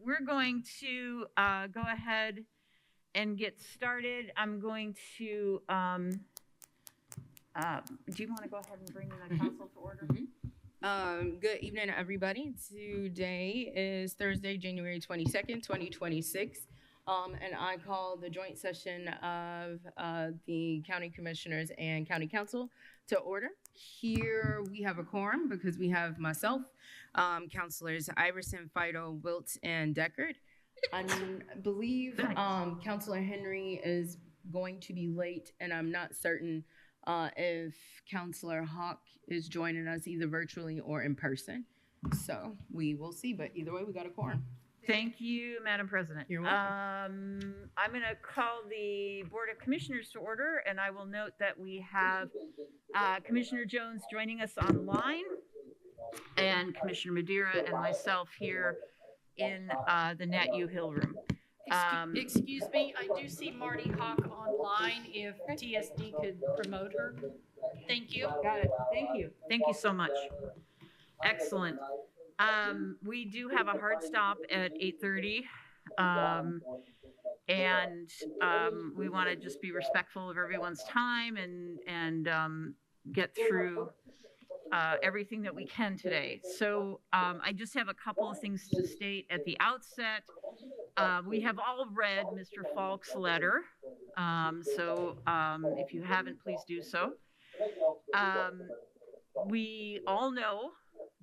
we're going to go ahead and get started. I'm going to, do you want to go ahead and bring the council to order? Good evening, everybody. Today is Thursday, January 22nd, 2026. And I call the joint session of the county commissioners and county council to order. Here we have a quorum because we have myself, councilors Iverson, Fido, Wilt, and Deckard. I believe Councilor Henry is going to be late, and I'm not certain if Councilor Hawk is joining us either virtually or in person. So we will see, but either way, we got a quorum. Thank you, Madam President. You're welcome. I'm going to call the Board of Commissioners to order, and I will note that we have Commissioner Jones joining us online, and Commissioner Madeira and myself here in the Nat U Hill room. Excuse me, I do see Marty Hawk online if TSD could promote her. Thank you. Got it. Thank you. Thank you so much. Excellent. We do have a hard stop at 8:30. And we want to just be respectful of everyone's time and get through everything that we can today. So I just have a couple of things to state at the outset. We have all read Mr. Falk's letter. So if you haven't, please do so. We all know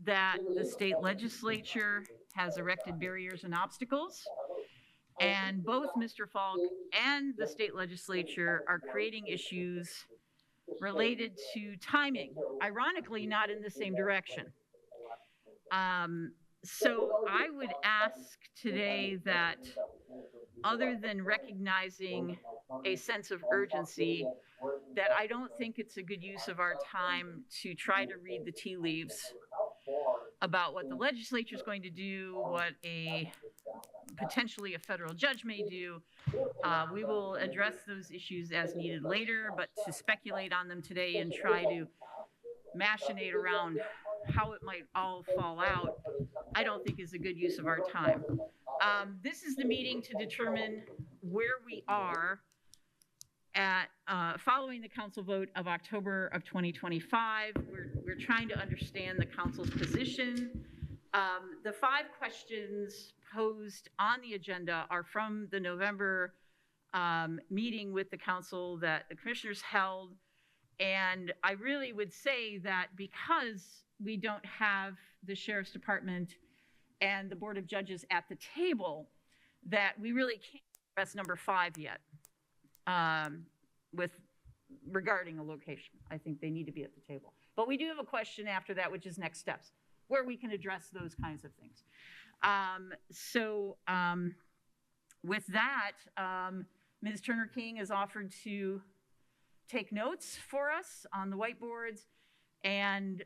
that the state legislature has erected barriers and obstacles, and both Mr. Falk and the state legislature are creating issues related to timing, ironically not in the same direction. So I would ask today that, other than recognizing a sense of urgency, that I don't think it's a good use of our time to try to read the tea leaves about what the legislature is going to do, what potentially a federal judge may do. We will address those issues as needed later, but to speculate on them today and try to machinate around how it might all fall out, I don't think is a good use of our time. This is the meeting to determine where we are at following the council vote of October of 2025. We're trying to understand the council's position. The 5 questions posed on the agenda are from the November meeting with the council that the commissioners held. And I really would say that because we don't have the Sheriff's Department and the Board of Judges at the table, that we really can't address number 5 yet regarding a location. I think they need to be at the table. But we do have a question after that, which is next steps, where we can address those kinds of things. With that, Ms. Turner King has offered to take notes for us on the whiteboards. And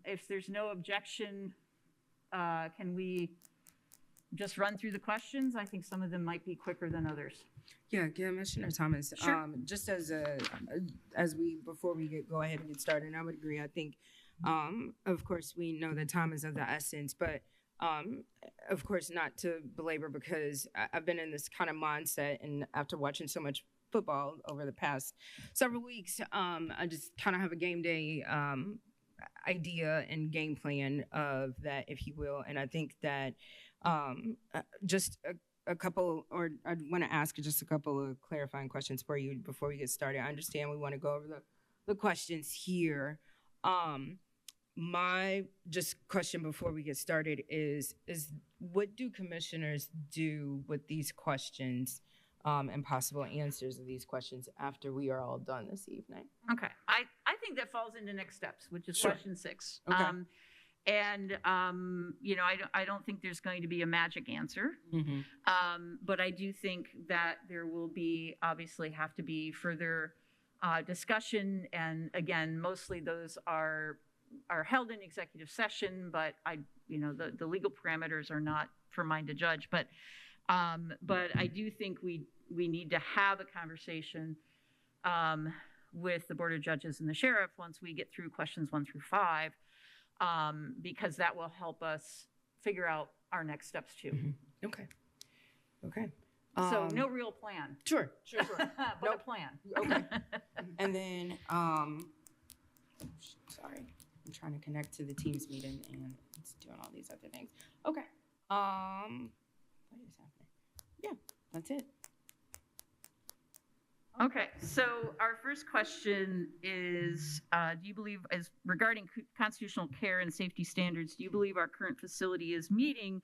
if there's no objection, can we just run through the questions? I think some of them might be quicker than others. Yeah, Commissioner Thomas. Sure. Just before we go ahead and get started, and I would agree. I think, of course, we know that time is of the essence, but of course, not to belabor, because I've been in this kind of mindset, and after watching so much football over the past several weeks, I just kind of have a game day idea and game plan of that, if you will. And I think that just a couple, or I want to ask just a couple of clarifying questions for you before we get started. I understand we want to go over the questions here. My just question before we get started is what do commissioners do with these questions and possible answers of these questions after we are all done this evening? Okay, I think that falls into next steps, which is question 6. Okay. I don't think there's going to be a magic answer, but I do think that there will obviously have to be further discussion, and again, mostly those are held in executive session, but the legal parameters are not for mine to judge. But I do think we need to have a conversation with the Board of Judges and the Sheriff once we get through questions 1 through 5, because that will help us figure out our next steps too. Okay. Okay. So no real plan, Sure. but a Nope. plan. Okay. And then, sorry, I'm trying to connect to the Teams meeting and it's doing all these other things. Okay. What is happening? Yeah, that's it. Okay, so our first question is, do you believe, as regarding constitutional care and safety standards, do you believe our current facility is meeting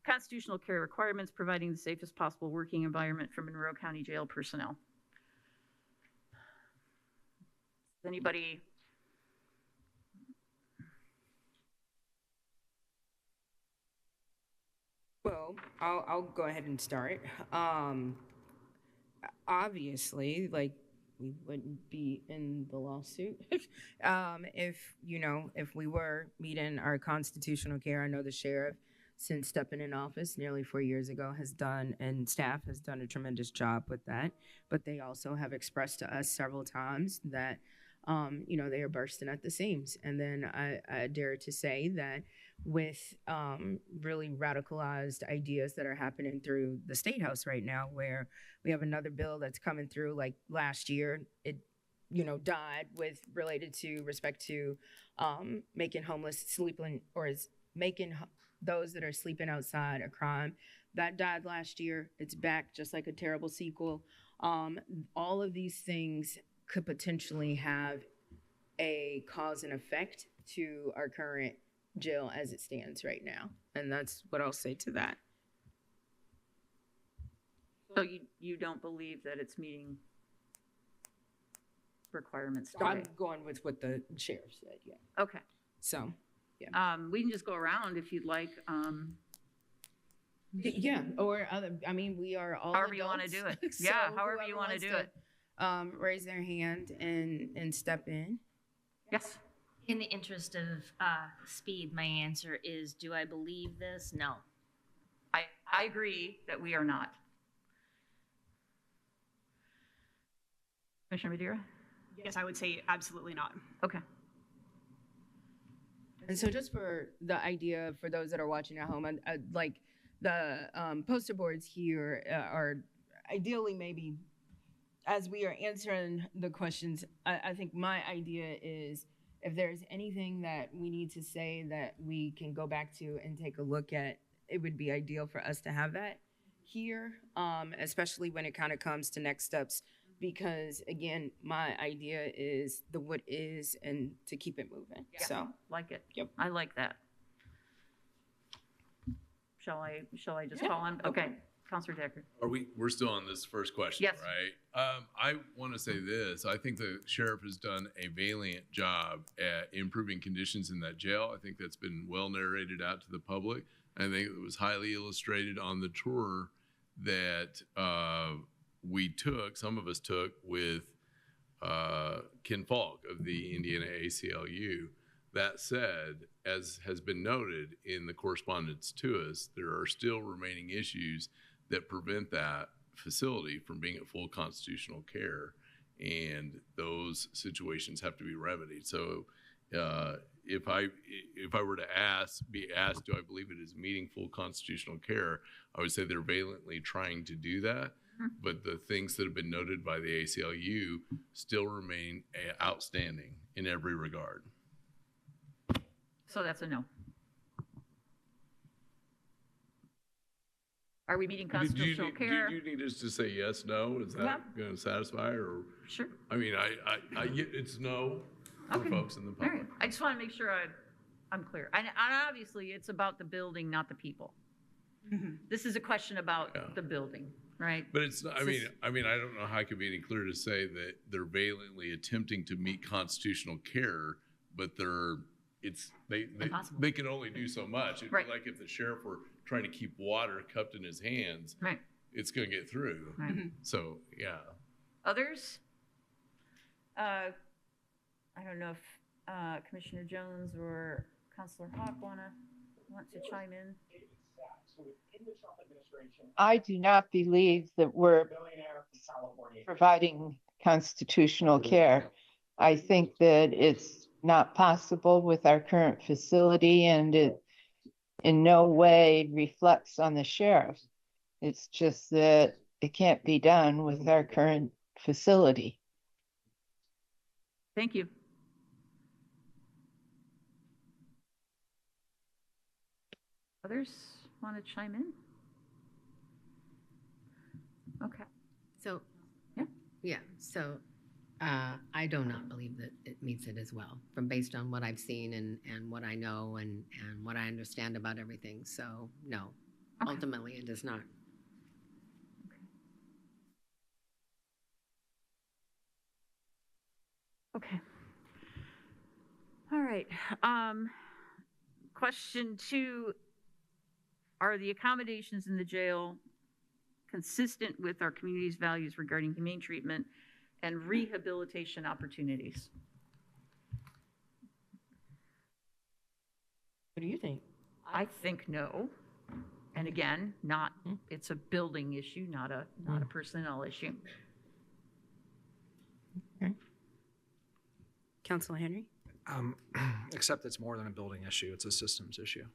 constitutional care requirements, providing the safest possible working environment for Monroe County Jail personnel? Does anybody? Well, I'll go ahead and start. Obviously, like, we wouldn't be in the lawsuit if we were meeting our constitutional care. I know the sheriff, since stepping in office nearly 4 years ago, has done, and staff has done a tremendous job with that. But they also have expressed to us several times that, they are bursting at the seams. And then I dare to say that with really radicalized ideas that are happening through the State House right now, where we have another bill that's coming through, like last year, it, died with related to respect to making homeless sleeping, or is making those that are sleeping outside a crime. That died last year. It's back just like a terrible sequel. All of these things could potentially have a cause and effect to our current jail as it stands right now. And that's what I'll say to that. So you don't believe that it's meeting requirements I'm today? going with what the sheriff said, yeah. Okay. So, yeah. We can just go around if you'd like. Yeah, or other, we are all However you adults, want to do it. so Yeah, however whoever you want to wants do it. Raise their hand and step in. Yes. In the interest of speed, my answer is, do I believe this? No. I agree that we are not. Commissioner Madeira? Yes, I would say absolutely not. Okay. And so just for the idea, for those that are watching at home, like the poster boards here are ideally maybe, as we are answering the questions, I think my idea is, if there's anything that we need to say that we can go back to and take a look at, it would be ideal for us to have that here, especially when it kind of comes to next steps. Because again, my idea is the what is, and to keep it moving. Yeah. So Like it. Yep. I like that. Shall I just Yeah. call on? Okay. Counselor Decker. We're still on this first question, Yes. right? I want to say this. I think the sheriff has done a valiant job at improving conditions in that jail. I think that's been well narrated out to the public. I think it was highly illustrated on the tour that some of us took with Ken Falk of the Indiana ACLU. That said, as has been noted in the correspondence to us, there are still remaining issues that prevent that facility from being at full constitutional care, and those situations have to be remedied. So if I were to be asked, do I believe it is meeting full constitutional care, I would say they're valiantly trying to do that. But the things that have been noted by the ACLU still remain outstanding in every regard. So that's a no. Are we meeting constitutional care? Do you need us to say yes, no? Is that going to satisfy, or? Sure. I mean, I get it's no for Okay. folks in the All public. right. I just want to make sure I'm clear. And obviously, it's about the building, not the people. This is a question about the building, right? But it's not, I mean, I don't know how I could be any clearer to say that they're valiantly attempting to meet constitutional care, but they can only do so much. It'd Right. be like if the sheriff were trying to keep water cupped in his hands, Right. it's going to get through. Right. So, yeah. Others? I don't know if Commissioner Jones or Councilor Hawk want to chime in. I do not believe that we're providing constitutional care. I think that it's not possible with our current facility, and in no way reflects on the sheriff. It's just that it can't be done with our current facility. Thank you. Others want to chime in? Okay. So, Yeah. yeah, so I do not believe that it meets it as well, from based on what I've seen and what I know and what I understand about everything. So, no, Okay. ultimately it does not. Okay. All right. Question 2, are the accommodations in the jail consistent with our community's values regarding humane treatment and rehabilitation opportunities? What do you think? I think no. And again, it's a building issue, not a personnel issue. Councilor Henry? Except it's more than a building issue, it's a systems issue.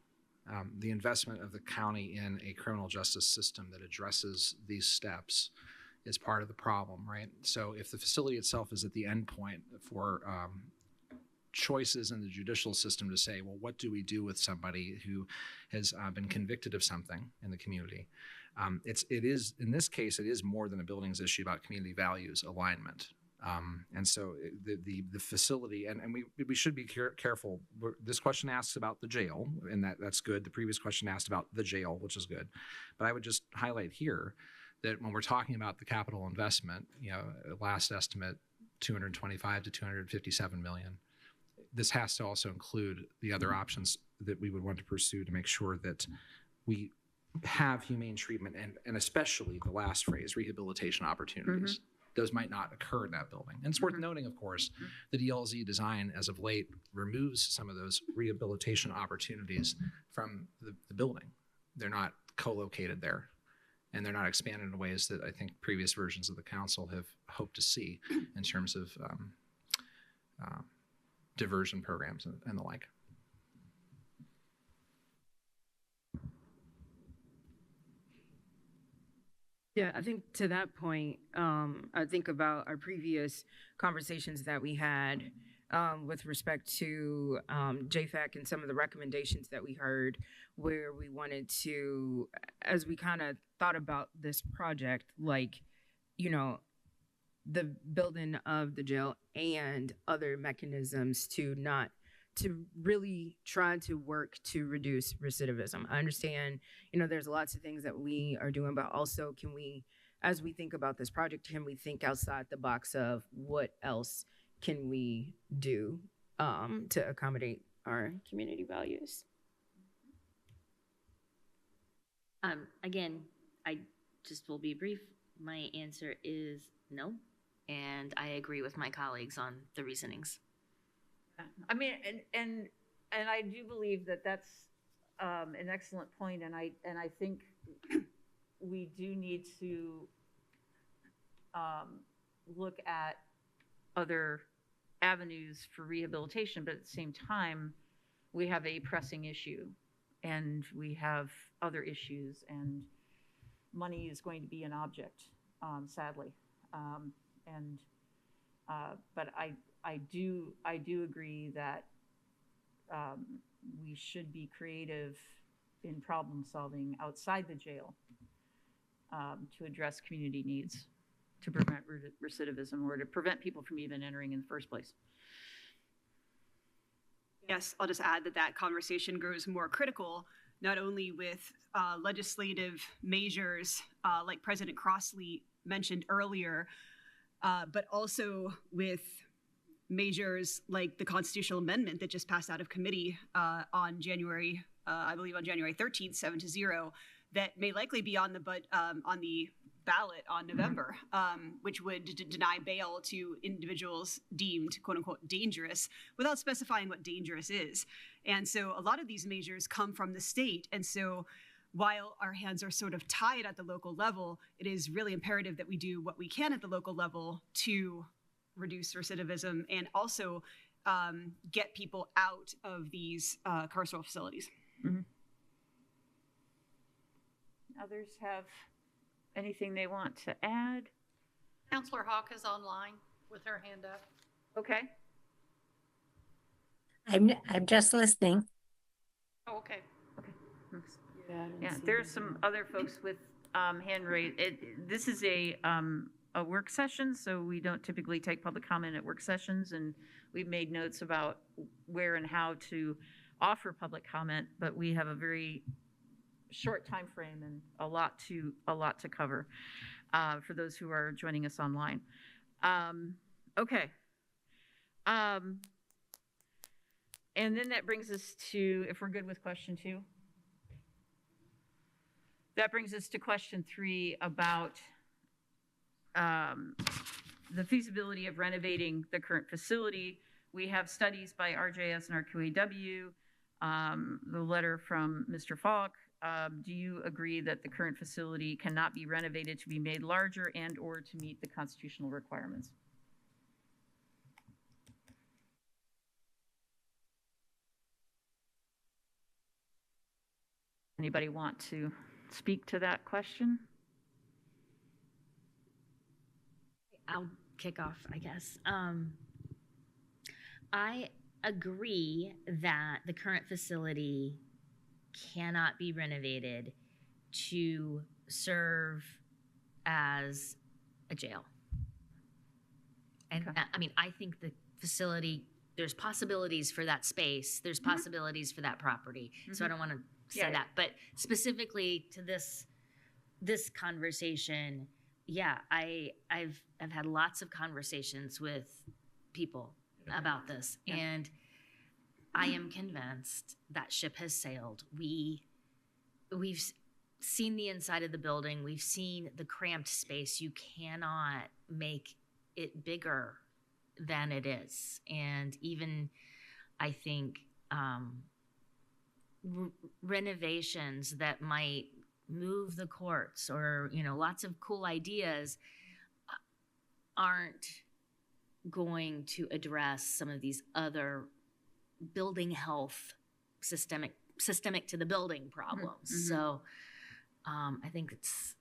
The investment of the county in a criminal justice system that addresses these steps is part of the problem, right? So if the facility itself is at the end point for choices in the judicial system to say, well, what do we do with somebody who has been convicted of something in the community? It is, in this case, it is more than a buildings issue about community values alignment. And so the facility, and we should be careful. This question asks about the jail, and that's good. The previous question asked about the jail, which is good. But I would just highlight here that when we're talking about the capital investment, last estimate, 225 to 257 million. This has to also include the other options that we would want to pursue to make sure that we have humane treatment and especially the last phrase, rehabilitation opportunities. Mm-hmm. Those might not occur in that building. And it's worth noting, of course, the DLZ design as of late removes some of those rehabilitation opportunities from the building. They're not co-located there, and they're not expanded in ways that I think previous versions of the council have hoped to see in terms of diversion programs and the like. Yeah, I think to that point, I think about our previous conversations that we had with respect to JFAC and some of the recommendations that we heard, where we wanted to, as we kind of thought about this project, like, the building of the jail and other mechanisms to really try to work to reduce recidivism. I understand, there's lots of things that we are doing, but also can we, as we think about this project, can we think outside the box of what else can we do to accommodate our community values? Again, I just will be brief. My answer is no, and I agree with my colleagues on the reasonings. I mean, and I do believe that that's an excellent point, and I think we do need to look at other avenues for rehabilitation, but at the same time, we have a pressing issue, and we have other issues, and money is going to be an object, sadly, but I do agree that we should be creative in problem solving outside the jail to address community needs, to prevent recidivism, or to prevent people from even entering in the first place. Yes, I'll just add that conversation grows more critical, not only with legislative measures like President Crossley mentioned earlier, but also with measures like the constitutional amendment that just passed out of committee on January 13th, 7-0, that may likely be on the ballot on November, which would deny bail to individuals deemed quote unquote dangerous without specifying what dangerous is. And so a lot of these measures come from the state. And so while our hands are sort of tied at the local level, it is really imperative that we do what we can at the local level to reduce recidivism and also get people out of these carceral facilities. Mm-hmm. others have anything they want to add? Counselor Hawk is online with her hand up. Okay. I'm just listening. Oh, okay. Yeah, there's some other folks with hand raised. This is a work session, so we don't typically take public comment at work sessions, and we've made notes about where and how to offer public comment, but we have a very short time frame and a lot to cover for those who are joining us online. Okay. And then that brings us to, if we're good with question 2. That brings us to question 3 about the feasibility of renovating the current facility. We have studies by RJS and RQAW, the letter from Mr. Falk. Do you agree that the current facility cannot be renovated to be made larger and or to meet the constitutional requirements? Anybody want to speak to that question? I'll kick off, I guess. I agree that the current facility cannot be renovated to serve as a jail. And Okay. I mean, I think the facility, there's possibilities for that space, there's possibilities for that property. So I don't want to say that, but specifically to this conversation, yeah, I've had lots of conversations with people about this, and I am convinced that ship has sailed. We've seen the inside of the building. We've seen the cramped space. You cannot make it bigger than it is. And even, I think, renovations that might move the courts or, lots of cool ideas aren't going to address some of these other building health systemic to the building problems. So I think it's,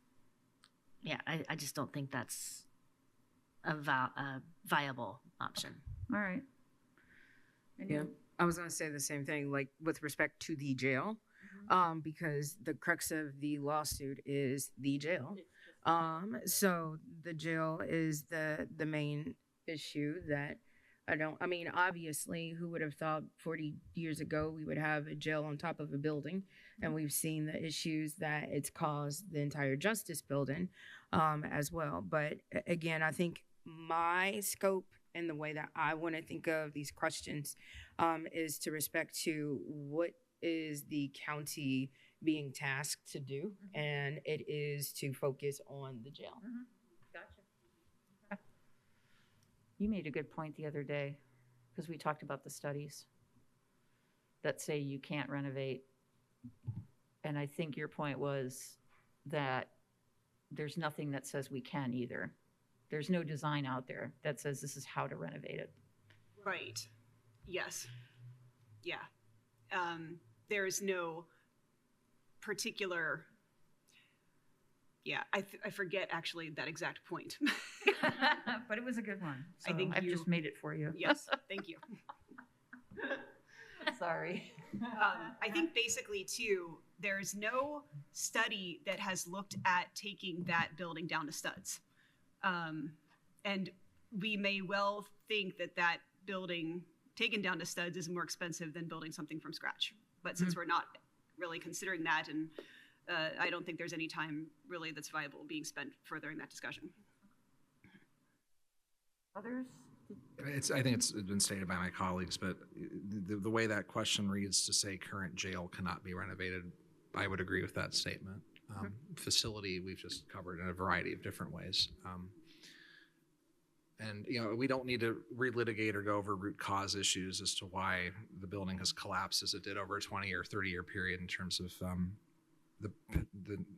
I just don't think that's a viable option. All right. Yeah, I was going to say the same thing, like with respect to the jail, because the crux of the lawsuit is the jail. So the jail is the main issue that obviously, who would have thought 40 years ago we would have a jail on top of a building? And we've seen the issues that it's caused the entire justice building as well. But again, I think my scope and the way that I want to think of these questions is to respect to what is the county being tasked to do, and it is to focus on the jail. Gotcha. Okay. You made a good point the other day, because we talked about the studies that say you can't renovate. And I think your point was that there's nothing that says we can either. There's no design out there that says this is how to renovate it. Right. Yes. Yeah. There is no particular. Yeah, I forget actually that exact point. But it was a good one. So I think I've just made it for you. Yes, thank you. Sorry. I think basically too, there's no study that has looked at taking that building down to studs. And we may well think that building taken down to studs is more expensive than building something from scratch. But since we're not really considering that, and I don't think there's any time really that's viable being spent furthering that discussion. Others? I think it's been stated by my colleagues, but the way that question reads to say current jail cannot be renovated, I would agree with that statement. Facility we've just covered in a variety of different ways. And, we don't need to relitigate or go over root cause issues as to why the building has collapsed as it did over a 20 or 30-year period in terms of the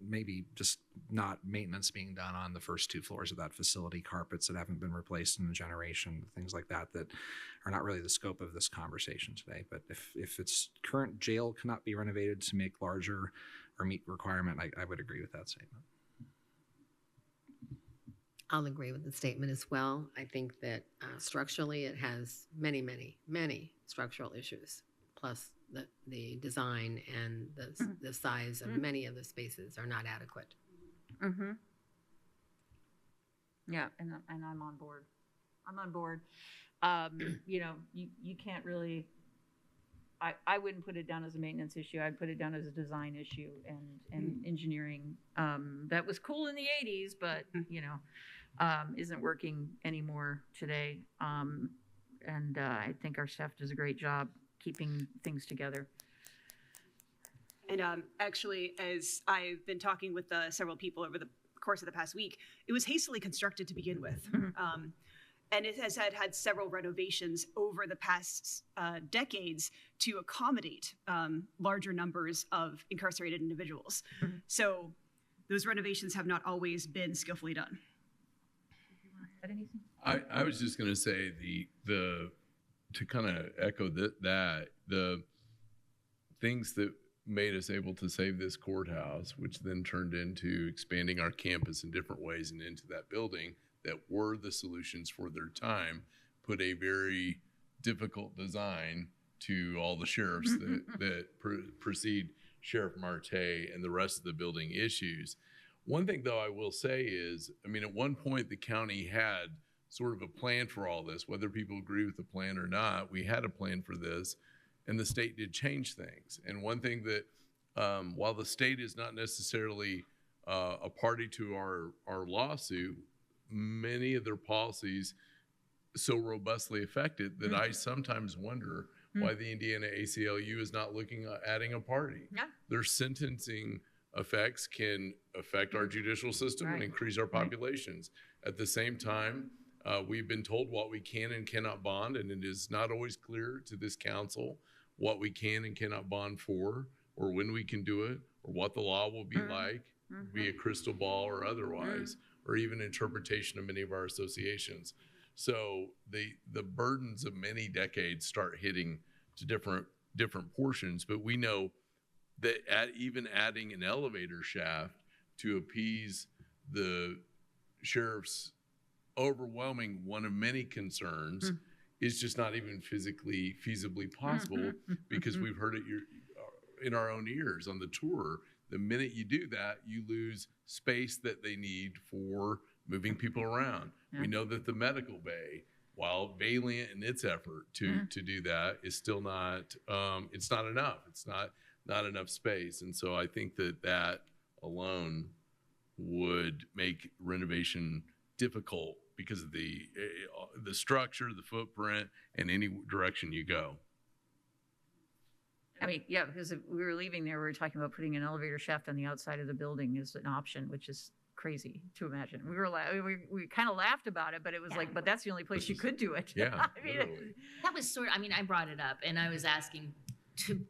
maybe just not maintenance being done on the first 2 floors of that facility, carpets that haven't been replaced in a generation, things like that are not really the scope of this conversation today. But if its current jail cannot be renovated to make larger permit requirement, I would agree with that statement. I'll agree with the statement as well. I think that structurally it has many, many, many structural issues. Plus the design and the size of many of the spaces are not adequate. Mm-hmm. Yeah, and I'm on board. I'm on board. You know, you can't really. I wouldn't put it down as a maintenance issue. I'd put it down as a design issue and engineering. That was cool in the 80s, but you know, isn't working anymore today. And I think our staff does a great job keeping things together. And actually, as I've been talking with several people over the course of the past week, it was hastily constructed to begin with. And it has had several renovations over the past decades to accommodate larger numbers of incarcerated individuals. So those renovations have not always been skillfully done. I was just going to say to kind of echo that the things that made us able to save this courthouse, which then turned into expanding our campus in different ways and into that building that were the solutions for their time, put a very difficult design to all the sheriffs that precede Sheriff Marte and the rest of the building issues. One thing, though, I will say is, I mean, at one point the county had sort of a plan for all this, whether people agree with the plan or not. We had a plan for this, and the state did change things. And one thing that, while the state is not necessarily a party to our lawsuit, many of their policies so robustly affected that I sometimes wonder why the Indiana ACLU is not looking at adding a party. Yeah. Their sentencing effects can affect our judicial system and increase our populations. At the same time, we've been told what we can and cannot bond, and it is not always clear to this council what we can and cannot bond for, or when we can do it, or what the law will be like, be a crystal ball or otherwise, or even interpretation of many of our associations. So the burdens of many decades start hitting to different portions, but we know that even adding an elevator shaft to appease the sheriff's overwhelming one of many concerns is just not even physically feasibly possible because we've heard it in our own ears on the tour. The minute you do that, you lose space that they need for moving people around. We know that the medical bay, while valiant in its effort to do that, is still not, it's not enough. It's not enough space. And so I think that alone would make renovation difficult because of the structure, the footprint, and any direction you go. I mean, yeah, because if we were leaving there, we were talking about putting an elevator shaft on the outside of the building as an option, which is crazy to imagine. We kind of laughed about it, but it was like, but that's the only place you could do it. Yeah, I mean, That was sort of, I mean, I brought it up and I was asking to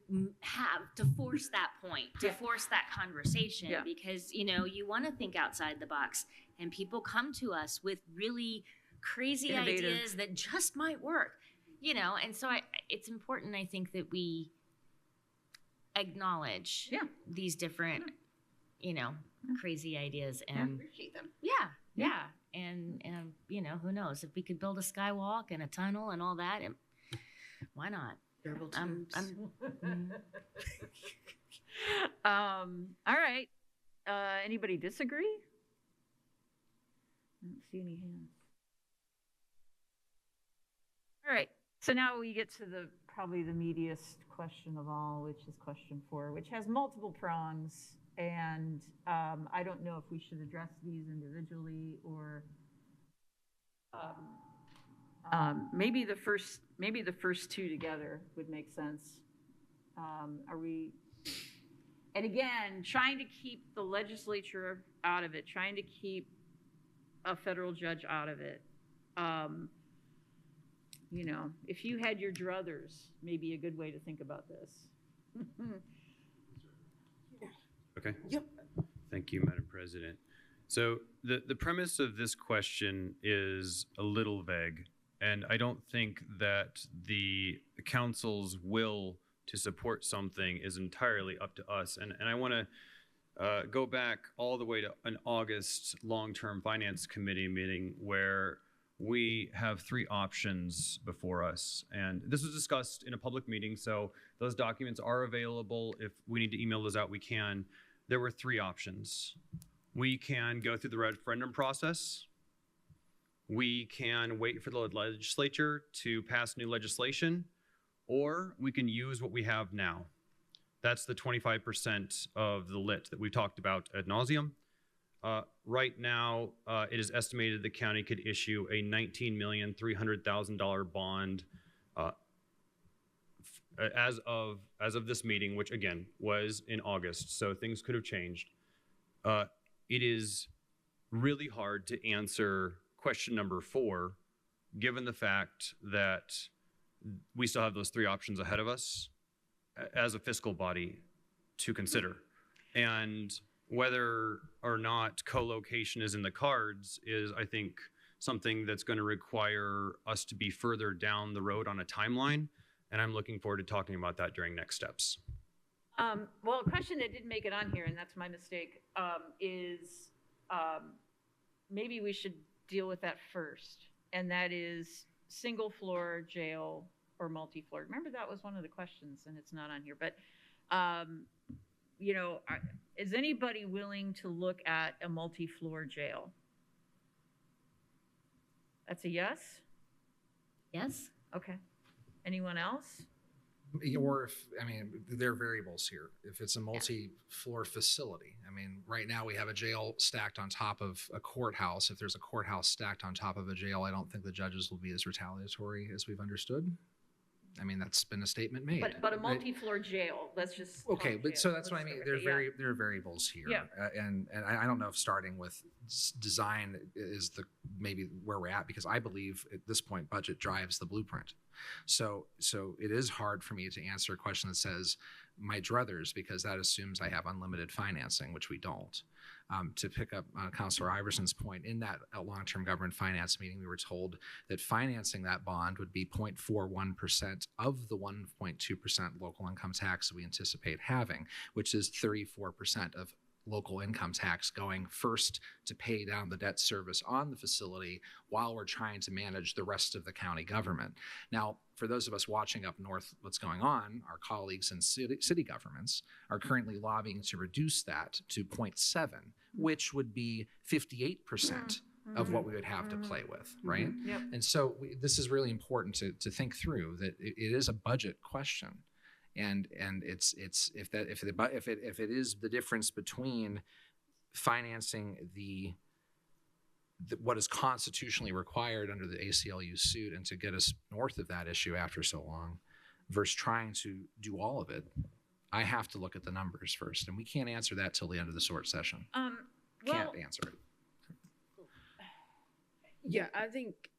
force that point, to force that conversation, because, you know, you want to think outside the box, and people come to us with really crazy Innovative ideas that just might work, you know, and so it's important, I think, that we acknowledge these different, you know, crazy ideas and Appreciate them. and you know, who knows, if we could build a skywalk and a tunnel and all that, why not? All right. Anybody disagree? I don't see any hands. All right. So now we get to probably the meatiest question of all, which is question 4, which has multiple prongs. And I don't know if we should address these individually or maybe the first two together would make sense. And again, trying to keep the legislature out of it, trying to keep a federal judge out of it. You know, if you had your druthers, maybe a good way to think about this. Okay. Yep. Thank you, Madam President. So the premise of this question is a little vague, and I don't think that the council's will to support something is entirely up to us. And I want to go back all the way to an August long-term finance committee meeting where we have three options before us. And this was discussed in a public meeting, so those documents are available. If we need to email those out, we can. There were three options. We can go through the referendum process. We can wait for the legislature to pass new legislation, or we can use what we have now. That's the 25% of the lit that we've talked about ad nauseum. Right now, it is estimated the county could issue a $19,300,000 bond as of this meeting, which again was in August, so things could have changed. It is really hard to answer question number 4, given the fact that we still have those three options ahead of us as a fiscal body to consider. And whether or not co-location is in the cards is, I think, something that's going to require us to be further down the road on a timeline. And I'm looking forward to talking about that during next steps. Well, a question that didn't make it on here, and that's my mistake, is maybe we should deal with that first. And that is single floor jail or multi-floor. Remember, that was one of the questions, and it's not on here. But, you know, is anybody willing to look at a multi-floor jail? That's a yes? Yes? Okay. Anyone else? Or if, I mean, there are variables here. If it's a multi-floor facility, I mean, right now we have a jail stacked on top of a courthouse. If there's a courthouse stacked on top of a jail, I don't think the judges will be as retaliatory as we've understood. I mean, that's been a statement made. But a multi-floor jail, let's just. Okay, but jail. so that's what I Let's mean. start with There are variables here, Yeah. And I don't know if starting with design is the maybe where we're at, because I believe at this point budget drives the blueprint. So it is hard for me to answer a question that says my druthers, because that assumes I have unlimited financing, which we don't. To pick up Councilor Iverson's point, in that long-term government finance meeting, we were told that financing that bond would be 0.41% of the 1.2% local income tax that we anticipate having, which is 34% of local income tax going first to pay down the debt service on the facility while we're trying to manage the rest of the county government. Now, for those of us watching up north what's going on, our colleagues in city governments are currently lobbying to reduce that to 0.7, which would be 58% of what we would have to play with, right? Yep. And so this is really important to think through, that it is a budget question. And it's if it is the difference between financing what is constitutionally required under the ACLU suit and to get us north of that issue after so long, versus trying to do all of it, I have to look at the numbers first, and we can't answer that till the end of the short session. Can't answer it. Yeah, I think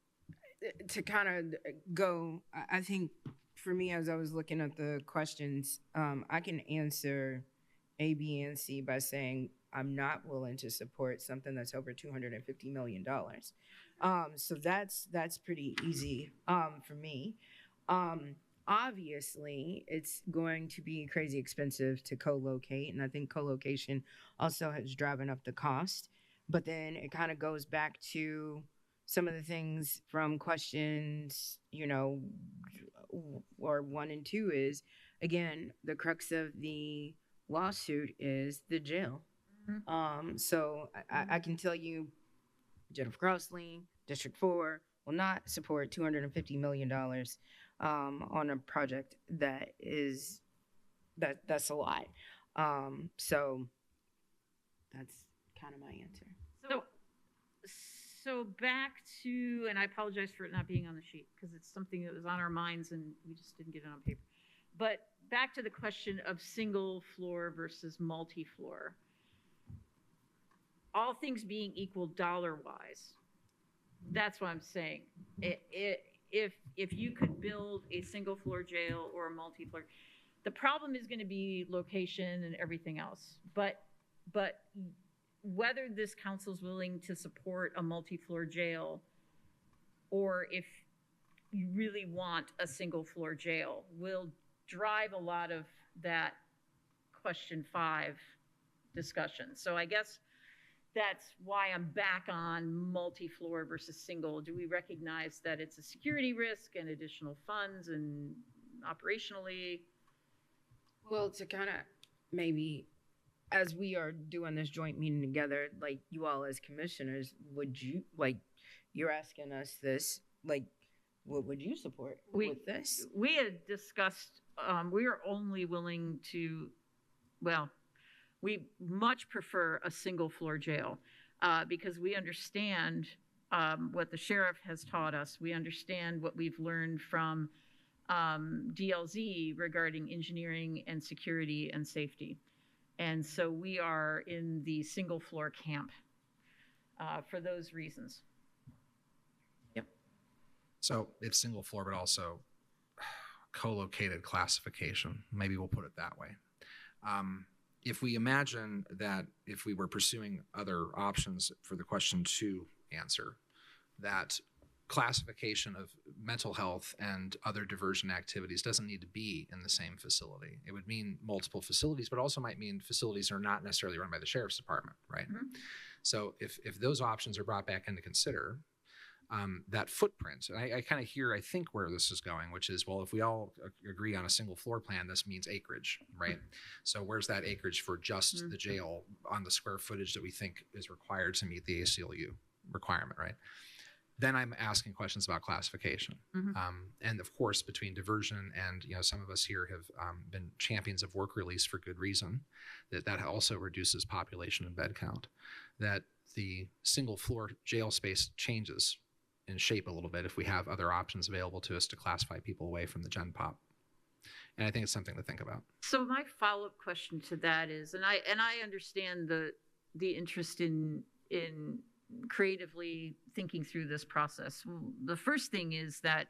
to kind of go, I think for me, as I was looking at the questions, I can answer A, B, and C by saying I'm not willing to support something that's over $250 million. So that's pretty easy for me. Obviously, it's going to be crazy expensive to co-locate, and I think co-location also has driven up the cost. But then it kind of goes back to some of the things from questions, or 1 and 2 is, again, the crux of the lawsuit is the jail. So I can tell you, Jennifer Crossley, District 4 will not support $250 million on a project that's a lot. So that's kind of my answer. So back to, and I apologize for it not being on the sheet because it's something that was on our minds and we just didn't get it on paper. But back to the question of single floor versus multi-floor. All things being equal dollar-wise, that's what I'm saying. If you could build a single floor jail or a multi-floor, the problem is going to be location and everything else. But whether this council is willing to support a multi-floor jail, or if you really want a single floor jail, will drive a lot of that question 5 discussion. So I guess that's why I'm back on multi-floor versus single. Do we recognize that it's a security risk and additional funds and operationally? Well, to kind of maybe, as we are doing this joint meeting together, like you all as commissioners, would you, like, you're asking us this, like, what would you support with this? We had discussed, we are only willing to, well, we much prefer a single floor jail because we understand what the sheriff has taught us. We understand what we've learned from DLZ regarding engineering and security and safety. And so we are in the single floor camp for those reasons. Yep. So it's single floor, but also co-located classification. Maybe we'll put it that way. If we imagine that if we were pursuing other options for the question 2 answer, that classification of mental health and other diversion activities doesn't need to be in the same facility. It would mean multiple facilities, but also might mean facilities are not necessarily run by the sheriff's department, right? Mm-hmm. So if those options are brought back into consider, that footprint, and I kind of hear, I think where this is going, which is, well, if we all agree on a single floor plan, this means acreage, right? So where's that acreage for just the jail on the square footage that we think is required to meet the ACLU requirement, right? Then I'm asking questions about classification. And of course, between diversion and, some of us here have been champions of work release for good reason, that also reduces population and bed count, that the single floor jail space changes in shape a little bit if we have other options available to us to classify people away from the gen pop. And I think it's something to think about. So my follow-up question to that is, and I understand the interest in creatively thinking through this process. The first thing is that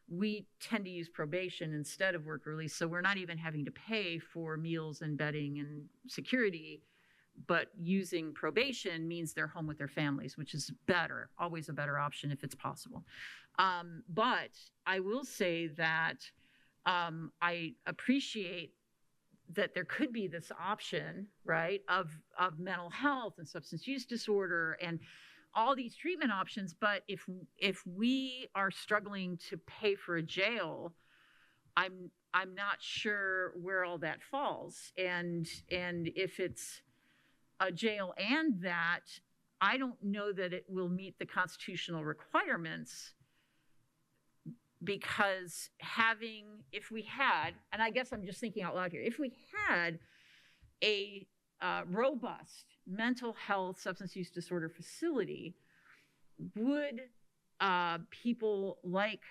we tend to use probation instead of work release, so we're not even having to pay for meals and bedding and security, but using probation means they're home with their families, which is better, always a better option if it's possible. But I will say that I appreciate that there could be this option, right, of mental health and substance use disorder and all these treatment options. But if we are struggling to pay for a jail, I'm not sure where all that falls. And if it's a jail and that, I don't know that it will meet the constitutional requirements, because if we had, and I guess I'm just thinking out loud here, if we had a robust mental health substance use disorder facility, would people like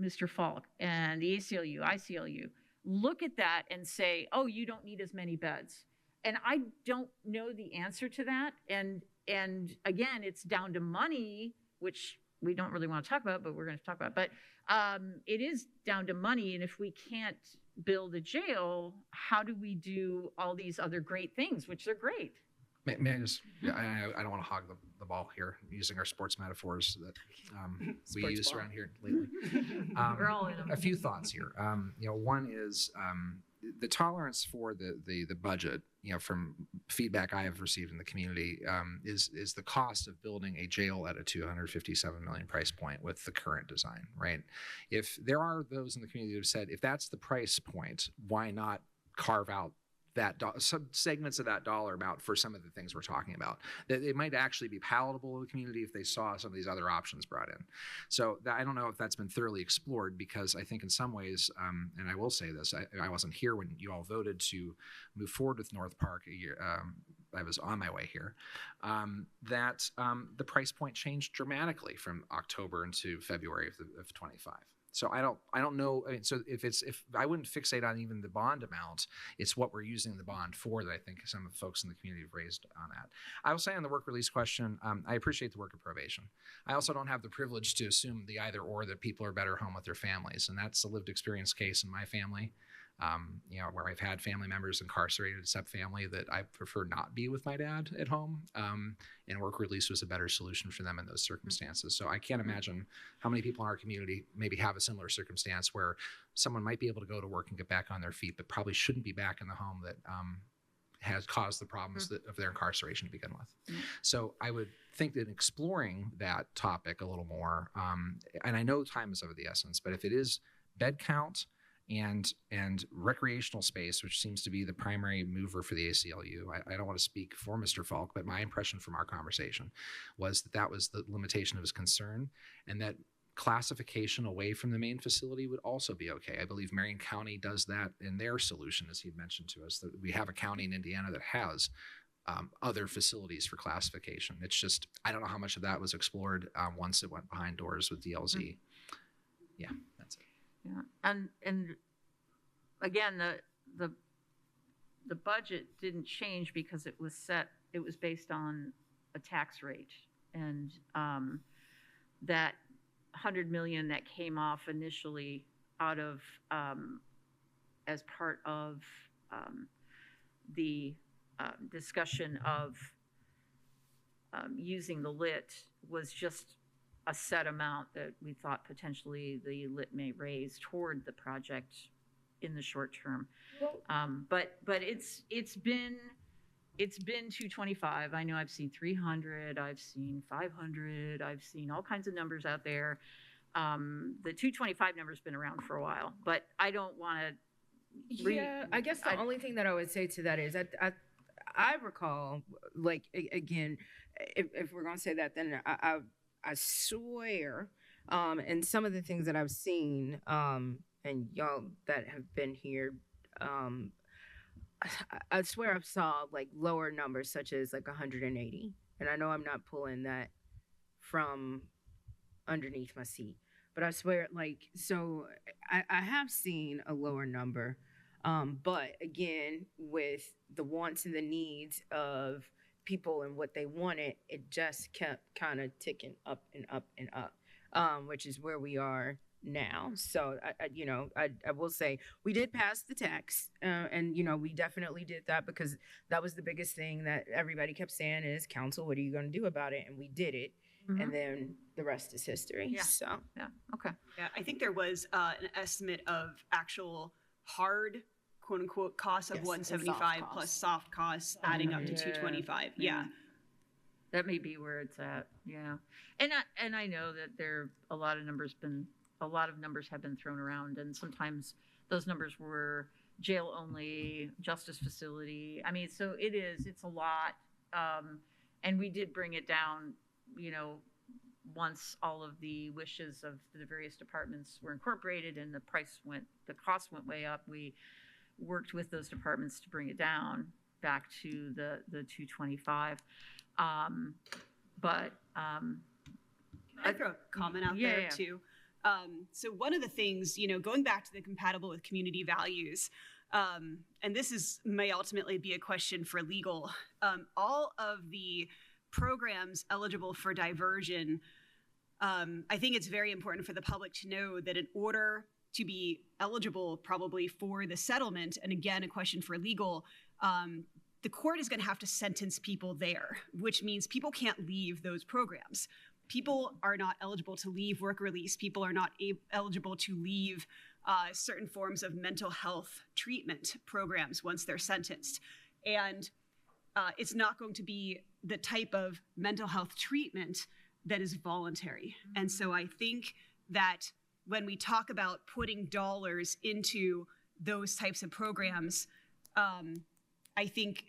Mr. Falk and the ACLU, ICLU look at that and say, oh, you don't need as many beds? And I don't know the answer to that. And again, it's down to money, which we don't really want to talk about, but we're going to talk about. But it is down to money. And if we can't build a jail, how do we do all these other great things, which are great? May I just, I don't want to hog the ball here, using our sports metaphors that we use around here lately. We're all in them. A few thoughts here. One is the tolerance for the budget, from feedback I have received in the community, is the cost of building a jail at a $257 million price point with the current design, right? If there are those in the community who have said, if that's the price point, why not carve out some segments of that dollar amount for some of the things we're talking about, that it might actually be palatable to the community if they saw some of these other options brought in. So I don't know if that's been thoroughly explored, because I think in some ways, and I will say this, I wasn't here when you all voted to move forward with North Park a year. I was on my way here, that the price point changed dramatically from October into February of 25. So I don't know. I mean, so if I wouldn't fixate on even the bond amount, it's what we're using the bond for that I think some of the folks in the community have raised on that. I will say on the work release question, I appreciate the work of probation. I also don't have the privilege to assume the either or, that people are better home with their families. And that's a lived experience case in my family. Where I've had family members incarcerated, step-family, that I prefer not be with my dad at home, and work release was a better solution for them in those circumstances. So I can't imagine how many people in our community maybe have a similar circumstance where someone might be able to go to work and get back on their feet, but probably shouldn't be back in the home that has caused the problems of their incarceration to begin with. So I would think that exploring that topic a little more, and I know time is of the essence, but if it is bed count and recreational space, which seems to be the primary mover for the ACLU, I don't want to speak for Mr. Falk, but my impression from our conversation was that was the limitation of his concern, and that classification away from the main facility would also be okay. I believe Marion County does that in their solution, as he mentioned to us, that we have a county in Indiana that has other facilities for classification. It's just, I don't know how much of that was explored once it went behind doors with DLZ. Yeah, that's it. Yeah, and again, the budget didn't change because it was based on a tax rate, and that 100 million that came off initially out of as part of the discussion of using the lit was just a set amount that we thought potentially the lit may raise toward the project in the short term. But it's been 225. I know I've seen 300, I've seen 500, I've seen all kinds of numbers out there. The 225 number's been around for a while, but I don't want to. I guess the only thing that I would say to that is I recall, like, again, if we're going to say that, then I swear, and some of the things that I've seen, and y'all that have been here, I swear I saw like lower numbers such as like 180. And I know I'm not pulling that from underneath my seat, but I swear, like, so I have seen a lower number. But again, with the wants and the needs of people and what they wanted, it just kept kind of ticking up and up and up, which is where we are now. So I will say we did pass the tax, and we definitely did that because that was the biggest thing that everybody kept saying is, council, what are you going to do about it? And we did it. And then the rest is history. Yeah. So Okay. Yeah, I think there was an estimate of actual hard, quote unquote, costs of Yes, 175 and soft plus costs. soft costs adding up to Yeah. 225. Yeah. That may be where it's at. Yeah. And I know that a lot of numbers have been thrown around, and sometimes those numbers were jail only, justice facility. I mean, so it's a lot. And we did bring it down, once all of the wishes of the various departments were incorporated and the cost went way up. We worked with those departments to bring it down back to the 225. Can I throw a comment out there too? So one of the things, going back to the compatible with community values, and this may ultimately be a question for legal, all of the programs eligible for diversion, I think it's very important for the public to know that in order to be eligible probably for the settlement, and again, a question for legal, the court is going to have to sentence people there, which means people can't leave those programs. People are not eligible to leave work release. People are not eligible to leave certain forms of mental health treatment programs once they're sentenced. And it's not going to be the type of mental health treatment that is voluntary. And so I think that when we talk about putting dollars into those types of programs, I think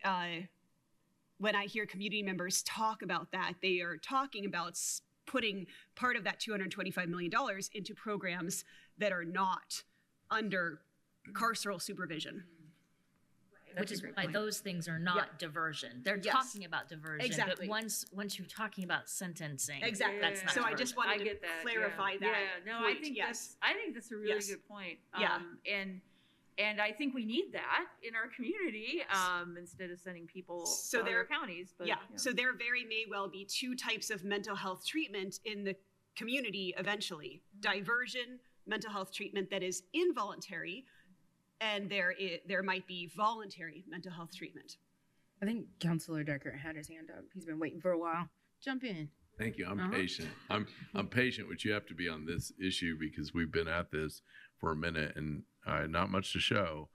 when I hear community members talk about that, they are talking about putting part of that $225 million into programs that are not under carceral supervision. Which is why those things are not diversion. They're talking about diversion, Exactly. but once you're talking about sentencing, Exactly. that's not So I diversion. just wanted to clarify that. Yeah, no, point. I think yes. that's a really good point. Yeah. And I think we need that in our community, instead of sending people to other counties. But So there may well be two types of mental health treatment in the community eventually. Diversion, mental health treatment that is involuntary, and there might be voluntary mental health treatment. I think Councilor Decker had his hand up. He's been waiting for a while. Jump in. Thank you. I'm patient. I'm patient, which you have to be on this issue because we've been at this for a minute and not much to show.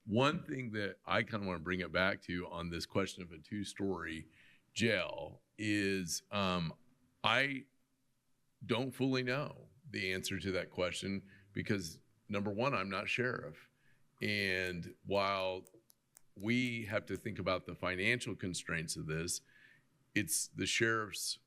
One thing that I kind of want to bring it back to on this question of a 2-story jail is I don't fully know the answer to that question because, number one, I'm not sheriff. And while we have to think about the financial constraints of this, it's the sheriff's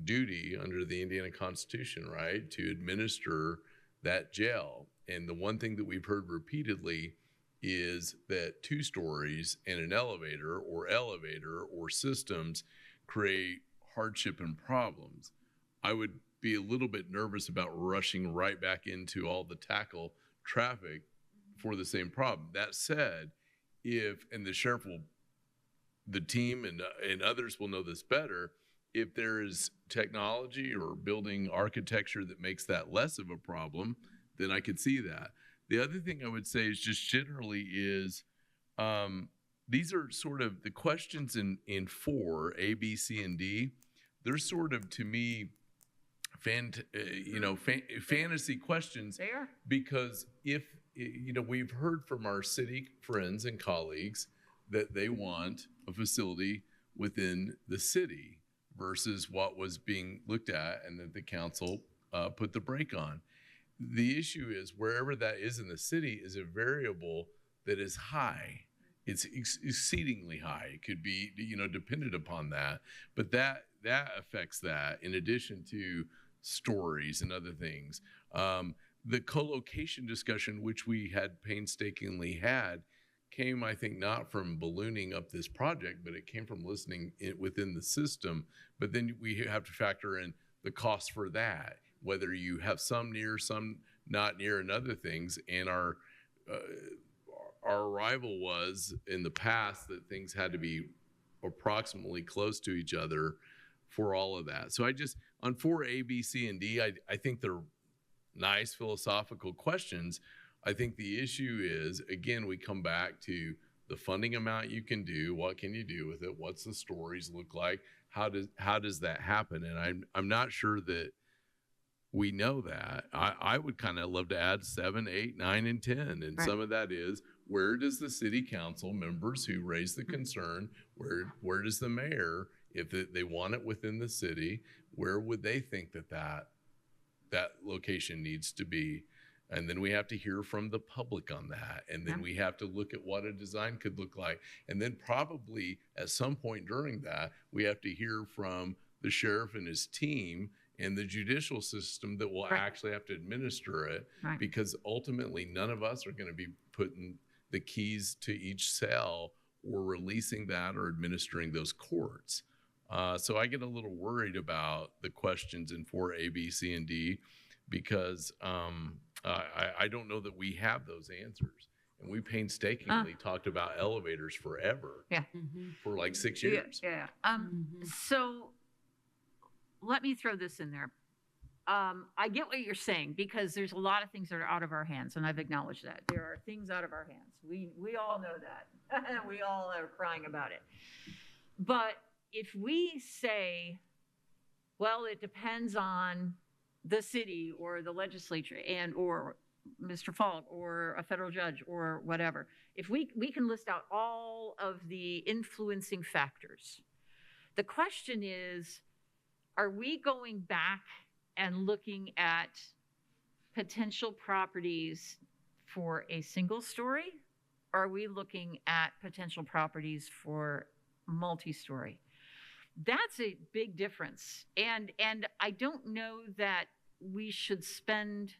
duty under the Indiana Constitution, right, to administer that jail. And the one thing that we've heard repeatedly is that 2 stories and an elevator or systems create hardship and problems. I would be a little bit nervous about rushing right back into all the tackle traffic for the same problem. That said, and the sheriff will, the team and others will know this better, if there is technology or building architecture that makes that less of a problem, then I could see that. The other thing I would say is just generally is these are sort of the questions in 4, A, B, C, and D. They're sort of, to me, fantasy questions. They are. Because if, we've heard from our city friends and colleagues that they want a facility within the city versus what was being looked at and that the council put the brake on. The issue is wherever that is in the city is a variable that is high. It's exceedingly high. It could be, dependent upon that, but that affects that in addition to stories and other things. The co-location discussion, which we had painstakingly had, came, I think, not from ballooning up this project, but it came from listening within the system. But then we have to factor in the cost for that, whether you have some near, some not near, and other things. And our arrival was in the past that things had to be approximately close to each other for all of that. So on 4A, B, C, and D, I think they're nice philosophical questions. I think the issue is, again, we come back to the funding amount you can do. What can you do with it? What's the stories look like? How does that happen? And I'm not sure that we know that. I would kind of love to add 7, 8, 9, and 10. And right. Some of that is, where does the city council members who raise the concern, where does the mayor, if they want it within the city, where would they think that location needs to be? And then we have to hear from the public on that. And then we have to look at what a design could look like. And then probably at some point during that, we have to hear from the sheriff and his team and the judicial system that will actually have to administer it. Right. Because ultimately, none of us are going to be putting the keys to each cell or releasing that or administering those courts. So I get a little worried about the questions in 4A, B, C, and D because I don't know that we have those answers. And we painstakingly talked about elevators forever. Yeah. For like 6 years. Yeah. So let me throw this in there. I get what you're saying because there's a lot of things that are out of our hands, and I've acknowledged that. There are things out of our hands. We all know that. We all are crying about it. But if we say, well, it depends on the city or the legislature or Mr. Falk or a federal judge or whatever, if we can list out all of the influencing factors, the question is, are we going back and looking at potential properties for a single story? Or are we looking at potential properties for multi-story? That's a big difference. And I don't know that we should spend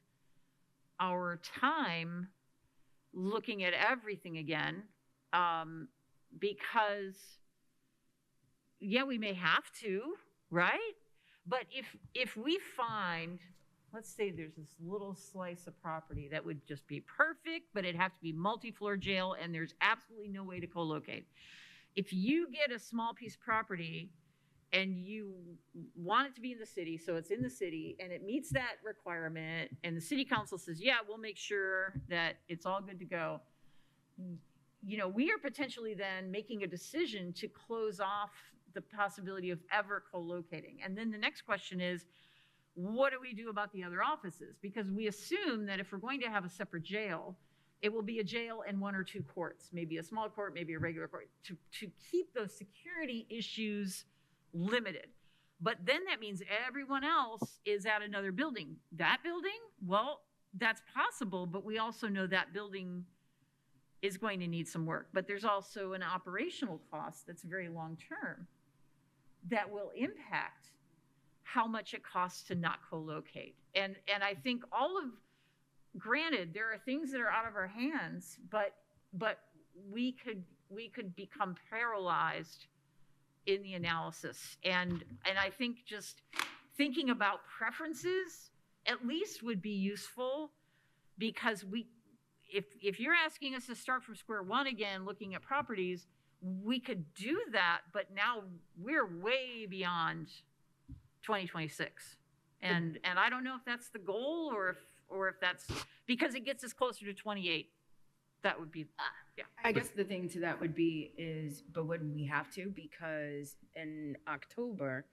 our time looking at everything again, because, yeah, we may have to, right? But if we find, let's say there's this little slice of property that would just be perfect, but it'd have to be multi-floor jail and there's absolutely no way to co-locate. If you get a small piece of property and you want it to be in the city, so it's in the city and it meets that requirement and the city council says, yeah, we'll make sure that it's all good to go. We are potentially then making a decision to close off the possibility of ever co-locating. And then the next question is, what do we do about the other offices? Because we assume that if we're going to have a separate jail, it will be a jail and 1 or 2 courts, maybe a small court, maybe a regular court, to keep those security issues limited. But then that means everyone else is at another building. That building, well, that's possible, but we also know that building is going to need some work. But there's also an operational cost that's very long-term that will impact how much it costs to not co-locate. And I think granted, there are things that are out of our hands, but we could become paralyzed in the analysis. And I think just thinking about preferences at least would be useful, because if you're asking us to start from square one again, looking at properties, we could do that, but now we're way beyond 2026. And I don't know if that's the goal or if that's because it gets us closer to 28. That would be, yeah. I guess the thing to that would be is, but wouldn't we have to? Because in October,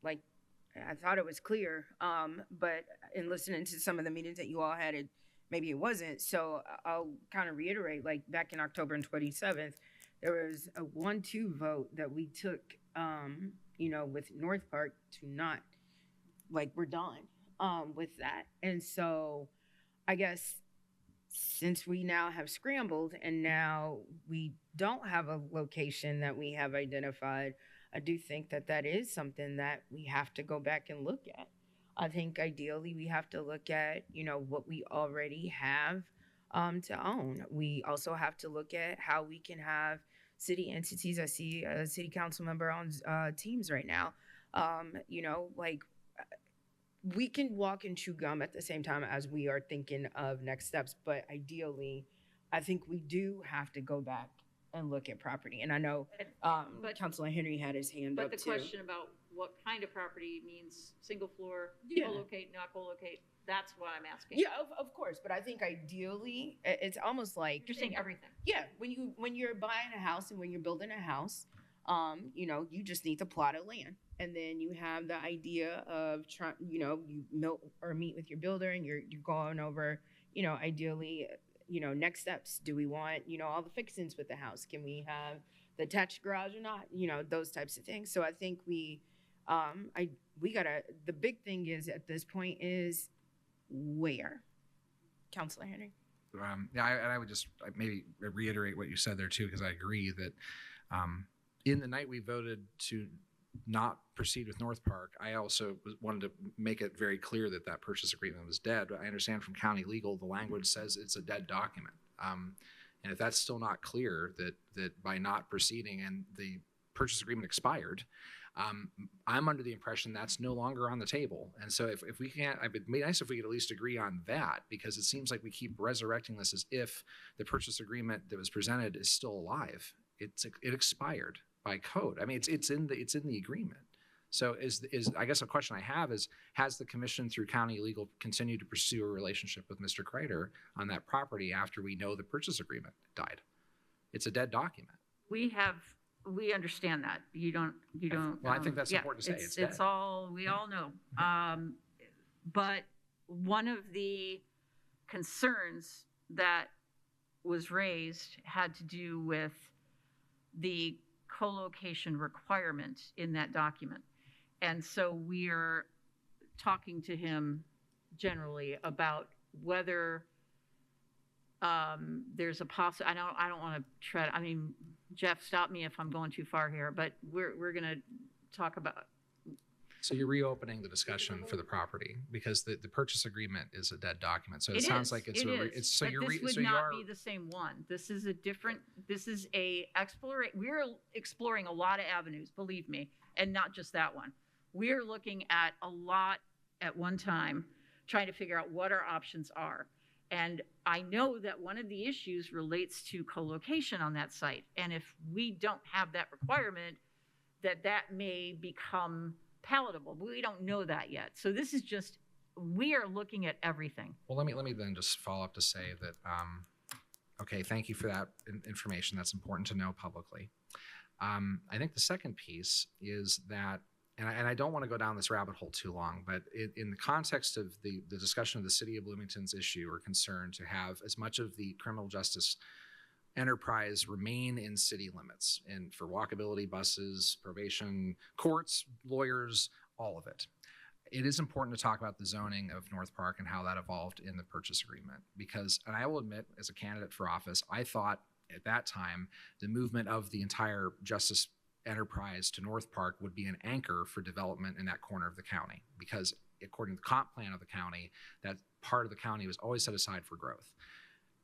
like, I thought it was clear, but in listening to some of the meetings that you all had, maybe it wasn't. So I'll kind of reiterate, like back in October 27th, there was a 1-2 vote that we took, with North Park to not, like, we're done with that. And so I guess since we now have scrambled and now we don't have a location that we have identified, I do think that is something that we have to go back and look at. I think ideally we have to look at, what we already have to own. We also have to look at how we can have city entities. I see a city council member on Teams right now. We can walk and chew gum at the same time as we are thinking of next steps. But ideally, I think we do have to go back and look at property. And I know Councilor Henry had his hand up too. But the question about what kind of property means single floor, co-locate, not co-locate, that's what I'm asking. Yeah, of course. But I think ideally, it's almost like you're saying everything. Yeah, when you're buying a house and when you're building a house, you just need to plot of land. And then you have the idea of trying, you meet with your builder and you're going over, ideally, next steps. Do we want, all the fixings with the house? Can we have the attached garage or not? Those types of things. So I think we gotta, the big thing is at this point is where? Councilor Henry? I would just maybe reiterate what you said there too, because I agree that in the night we voted to not proceed with North Park, I also wanted to make it very clear that purchase agreement was dead. But I understand from county legal, the language says it's a dead document. And if that's still not clear, that by not proceeding and the purchase agreement expired, I'm under the impression that's no longer on the table. And so if we can't, it'd be nice if we could at least agree on that, because it seems like we keep resurrecting this as if the purchase agreement that was presented is still alive. It expired by code. I mean, it's in the agreement. So I guess a question I have is, has the commission through county legal continued to pursue a relationship with Mr. Kreider on that property after we know the purchase agreement died? It's a dead document. We understand that. You don't. Well, I think that's important to say. It's all, we all know. But one of the concerns that was raised had to do with the co-location requirement in that document. And so we're talking to him generally about whether there's a I don't want to tread, Jeff, stop me if I'm going too far here, but we're going to talk about. So you're reopening the discussion for the property because the purchase agreement is a dead document. So it sounds like it's so you're this would not be the same one. This is we're exploring a lot of avenues, believe me, and not just that one. We're looking at a lot at one time, trying to figure out what our options are. And I know that one of the issues relates to co-location on that site. And if we don't have that requirement, that may become palatable, but we don't know that yet. So this is just, we are looking at everything. Well, let me then just follow up to say that, okay, thank you for that information. That's important to know publicly. I think the second piece is that and I don't want to go down this rabbit hole too long, but in the context of the discussion of the city of Bloomington's issue or concern to have as much of the criminal justice enterprise remain in city limits and for walkability, buses, probation, courts, lawyers, all of it. It is important to talk about the zoning of North Park and how that evolved in the purchase agreement because, and I will admit, as a candidate for office, I thought at that time the movement of the entire justice enterprise to North Park would be an anchor for development in that corner of the county because according to the comp plan of the county, that part of the county was always set aside for growth.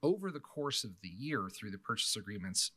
Over the course of the year through the purchase agreement's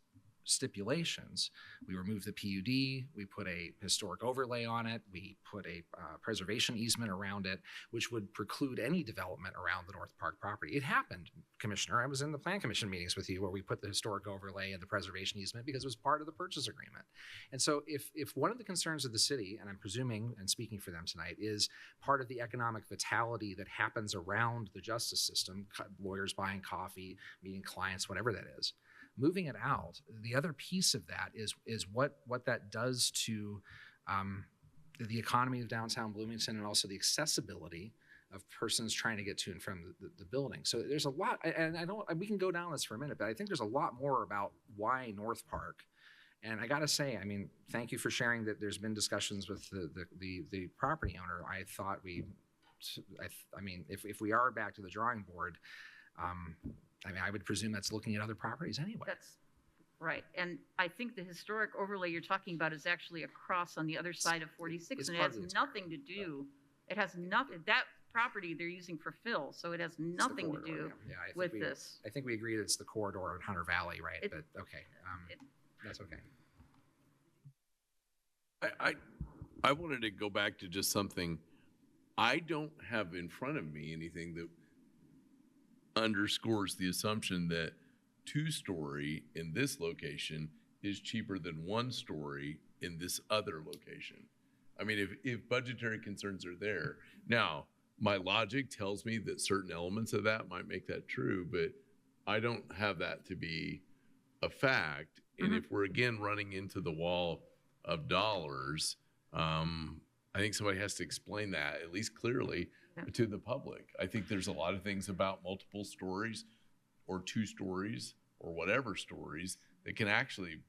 stipulations, we removed the PUD, we put a historic overlay on it, we put a preservation easement around it, which would preclude any development around the North Park property. It happened, Commissioner. I was in the Plan Commission meetings with you where we put the historic overlay and the preservation easement because it was part of the purchase agreement. And so if one of the concerns of the city, and I'm presuming and speaking for them tonight, is part of the economic vitality that happens around the justice system, lawyers buying coffee, meeting clients, whatever that is, moving it out, the other piece of that is what that does to the economy of downtown Bloomington and also the accessibility of persons trying to get to and from the building. So there's a lot, and we can go down this for a minute, but I think there's a lot more about why North Park. And I got to say, I mean, thank you for sharing that there's been discussions with the property owner. I thought I mean, if we are back to the drawing board, I mean, I would presume that's looking at other properties anyway. That's right. And I think the historic overlay you're talking about is actually across on the other side of 46, and it has nothing to do, it has nothing, that property they're using for fill, so it has nothing to do with this. I think we agreed it's the corridor of Hunter Valley, right? But okay, that's okay. I wanted to go back to just something. I don't have in front of me anything that underscores the assumption that 2-story in this location is cheaper than 1-story in this other location. I mean, if budgetary concerns are there. Now, my logic tells me that certain elements of that might make that true, but I don't have that to be a fact. And if we're again running into the wall of dollars, I think somebody has to explain that at least clearly to the public. I think there's a lot of things about multiple stories or 2 stories or whatever stories that can actually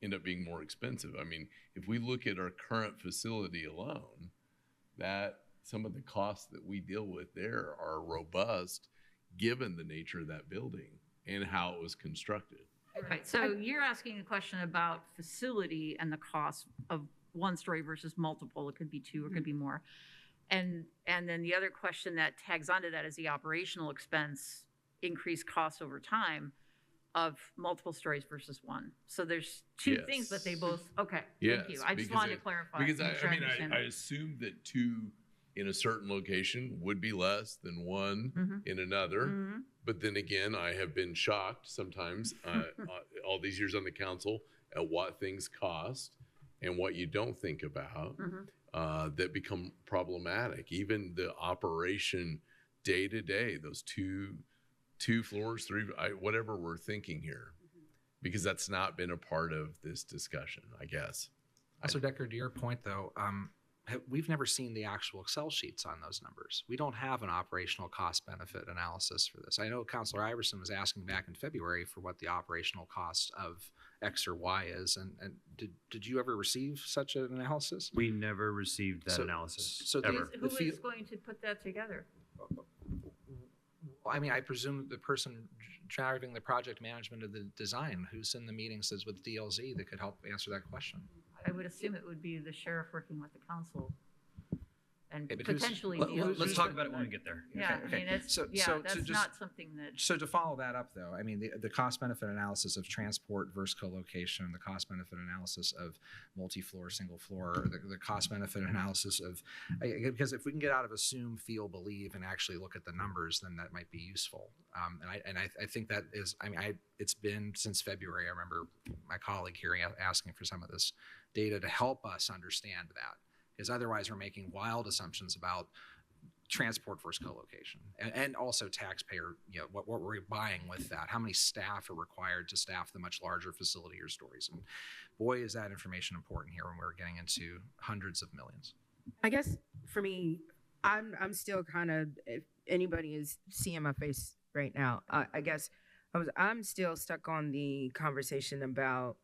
end up being more expensive. I mean, if we look at our current facility alone, that some of the costs that we deal with there are robust given the nature of that building and how it was constructed. Right. So you're asking a question about facility and the cost of 1-story versus multiple. It could be 2, or it could be more. And then the other question that tags onto that is the operational expense, increased costs over time of multiple stories versus 1. So there's 2 things, but they both, okay, thank you. I just wanted to clarify. Because I assumed that 2 in a certain location would be less than 1 in another. But then again, I have been shocked sometimes all these years on the council at what things cost and what you don't think about. That become problematic. Even the operation day to day, those two floors, 3, whatever we're thinking here, because that's not been a part of this discussion, I guess. So Decker, to your point though, we've never seen the actual Excel sheets on those numbers. We don't have an operational cost benefit analysis for this. I know Councilor Iverson was asking back in February for what the operational cost of X or Y is. And did you ever receive such an analysis? We never received that analysis. So ever. Who is going to put that together? I mean, I presume the person driving the project management of the design, who's in the meetings with DLZ, that could help answer that question. I would assume it would be the sheriff working with the council. And Okay, but potentially Let's talk about it when we get there. Yeah, I mean, it's, that's not something that. So to follow that up though, I mean, the cost benefit analysis of transport versus co-location, the cost benefit analysis of multi-floor, single floor, the cost benefit analysis of, because if we can get out of assume, feel, believe, and actually look at the numbers, then that might be useful. And I think that is, I mean, it's been since February. I remember my colleague here asking for some of this data to help us understand that. Because otherwise we're making wild assumptions about transport versus co-location, and also taxpayer, what we're buying with that, how many staff are required to staff the much larger facility or stories. And boy, is that information important here when we're getting into hundreds of millions. I guess for me, I'm still kind of, if anybody is seeing my face right now, I guess I'm still stuck on the conversation about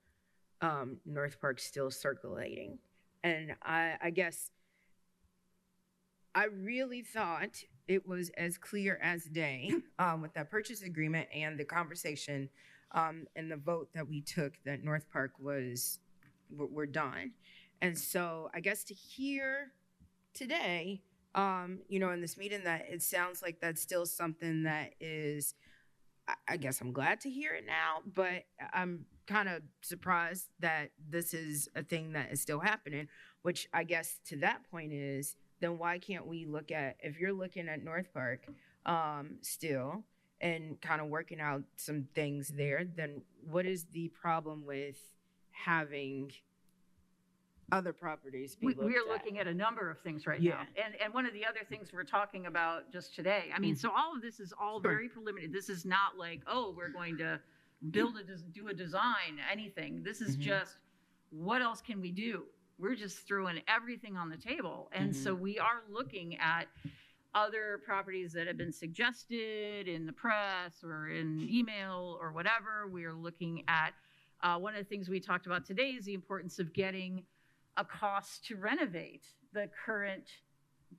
North Park still circulating. And I guess I really thought it was as clear as day with that purchase agreement and the conversation and the vote that we took that North Park we're done. And so I guess to hear today, in this meeting, that it sounds like that's still something that is, I guess I'm glad to hear it now, but I'm kind of surprised that this is a thing that is still happening, which I guess to that point is, then why can't we look at, if you're looking at North Park still and kind of working out some things there, then what is the problem with having other properties be looked We are at? looking at a number of things right Yeah. now. And one of the other things we're talking about just today, I mean, so all of this is all very preliminary. This is not like, oh, we're going to do a design, anything. This is just, what else can we do? We're just throwing everything on the table. And so we are looking at other properties that have been suggested in the press or in email or whatever. We are looking at, one of the things we talked about today is the importance of getting a cost to renovate the current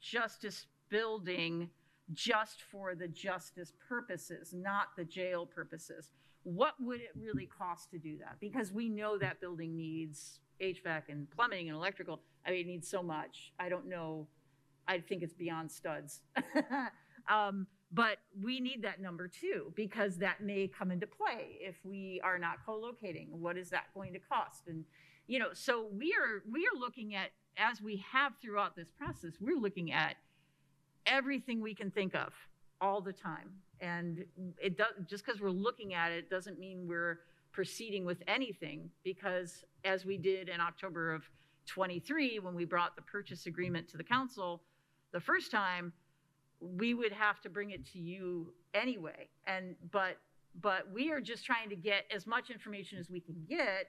justice building just for the justice purposes, not the jail purposes. What would it really cost to do that? Because we know that building needs HVAC and plumbing and electrical. I mean, it needs so much. I don't know. I think it's beyond studs. But we need that number too, because that may come into play if we are not co-locating. What is that going to cost? And, so we are looking at, as we have throughout this process, we're looking at everything we can think of all the time. And it does, just because we're looking at it doesn't mean we're proceeding with anything, because as we did in October of 23, when we brought the purchase agreement to the council the first time, we would have to bring it to you anyway. But we are just trying to get as much information as we can get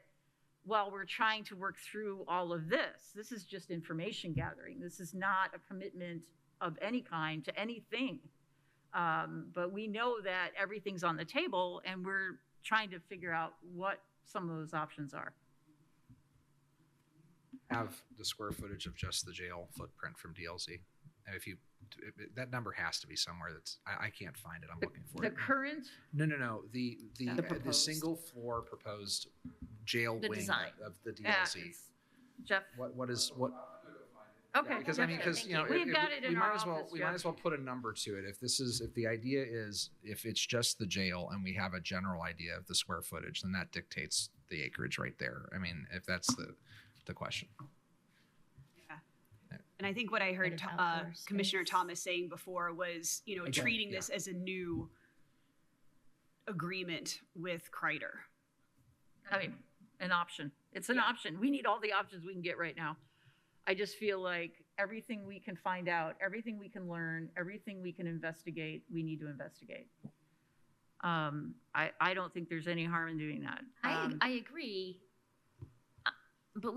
while we're trying to work through all of this. This is just information gathering. This is not a commitment of any kind to anything. But we know that everything's on the table, and we're trying to figure out what some of those options are. Have the square footage of just the jail footprint from DLC. And that number has to be somewhere that's, I can't find it. I'm looking for it. The current? No. The single floor proposed jail The wing design. of the DLC. Jeff? What? Okay. Because Jeff, we've got it in our office. We might as well put a number to it. If the idea is, if it's just the jail and we have a general idea of the square footage, then that dictates the acreage right there. I mean, if that's the question. And I think what I heard Commissioner Thomas saying before was, treating this as a new agreement with Kreider. I mean, an option. It's an option. We need all the options we can get right now. I just feel like everything we can find out, everything we can learn, everything we can investigate, we need to investigate. I don't think there's any harm in doing that. I agree. But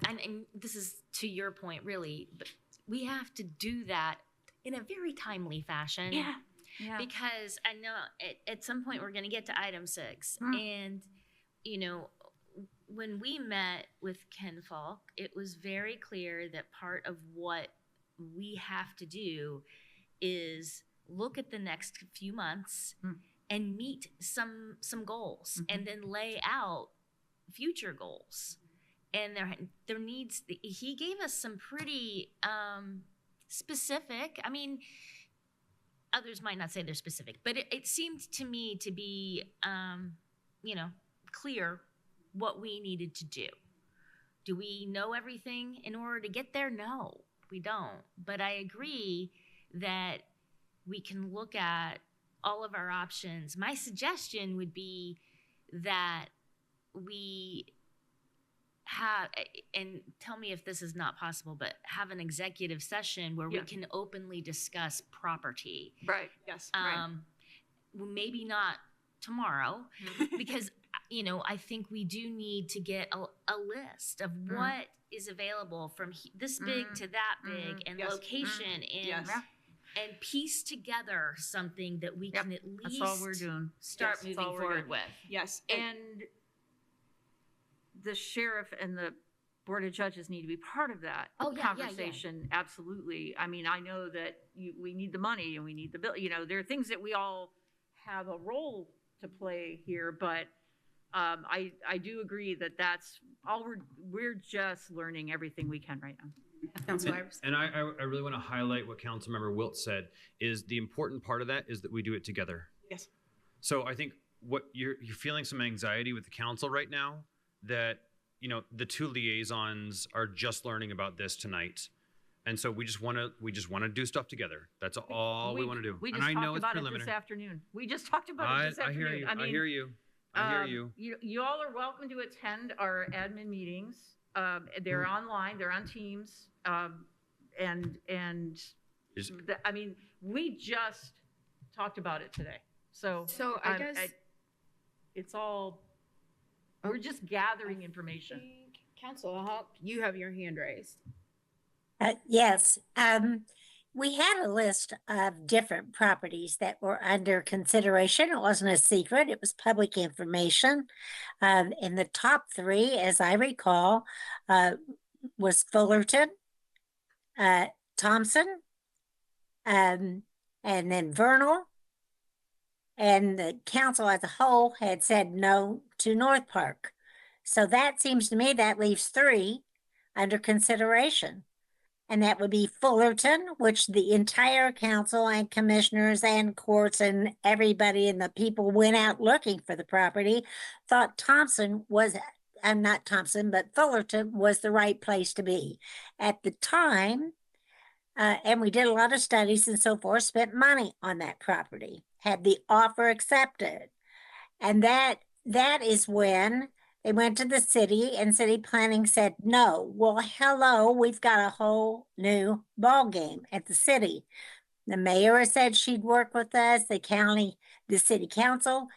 and this is to your point, really, but we have to do that in a very timely fashion. Yeah. Because I know at some point we're going to get to item 6. And, when we met with Ken Falk, it was very clear that part of what we have to do is look at the next few months and meet some goals and then lay out future goals. And there needs, he gave us some pretty specific, I mean, others might not say they're specific, but it seemed to me to be, clear what we needed to do. Do we know everything in order to get there? No, we don't. But I agree that we can look at all of our options. My suggestion would be that we have, and tell me if this is not possible, but have an executive session where we Yeah. can openly discuss property. Right. Yes. Right. Well, maybe not tomorrow, because I think we do need to get a list of what is available from this big to that big, and Yes. location, and Yes. and piece together something that we can at least That's all we're doing. start Yes, moving that's all we're forward doing. with. Yes. And the sheriff and the board of judges need to be part of that Oh, yeah, yeah, yeah. conversation. Absolutely. I mean, I know that we need the money and we need the bill. There are things that we all have a role to play here, but I do agree that that's all we're just learning everything we can right now. And I really want to highlight what Councilmember Wilt said, is the important part of that is that we do it together. Yes. So I think what you're feeling some anxiety with the council right now, that the two liaisons are just learning about this tonight, and so we just want to do stuff together. That's all we want to do. We And just I talked know it's about it preliminary. this afternoon. We just talked about it this I afternoon. hear you. I mean, I hear you. I hear you. You all are welcome to attend our admin meetings. They're online. They're on Teams. I mean, we just talked about it today. So I guess it's all. We're just gathering information. Council Hawk, you have your hand raised. Yes, we had a list of different properties that were under consideration. It wasn't a secret, it was public information. In the top three, as I recall, was Fullerton, Thompson, and then Vernal. And the council as a whole had said no to North Park. So that seems to me that leaves three under consideration. And that would be Fullerton, which the entire council and commissioners and courts and everybody and the people went out looking for the property, thought Thompson was, not Thompson, but Fullerton was the right place to be. At the time, and we did a lot of studies and so forth, spent money on that property, had the offer accepted. And that is when they went to the city and city planning said no. Well, hello, we've got a whole new ball game at the city. The mayor said she'd work with us. The city council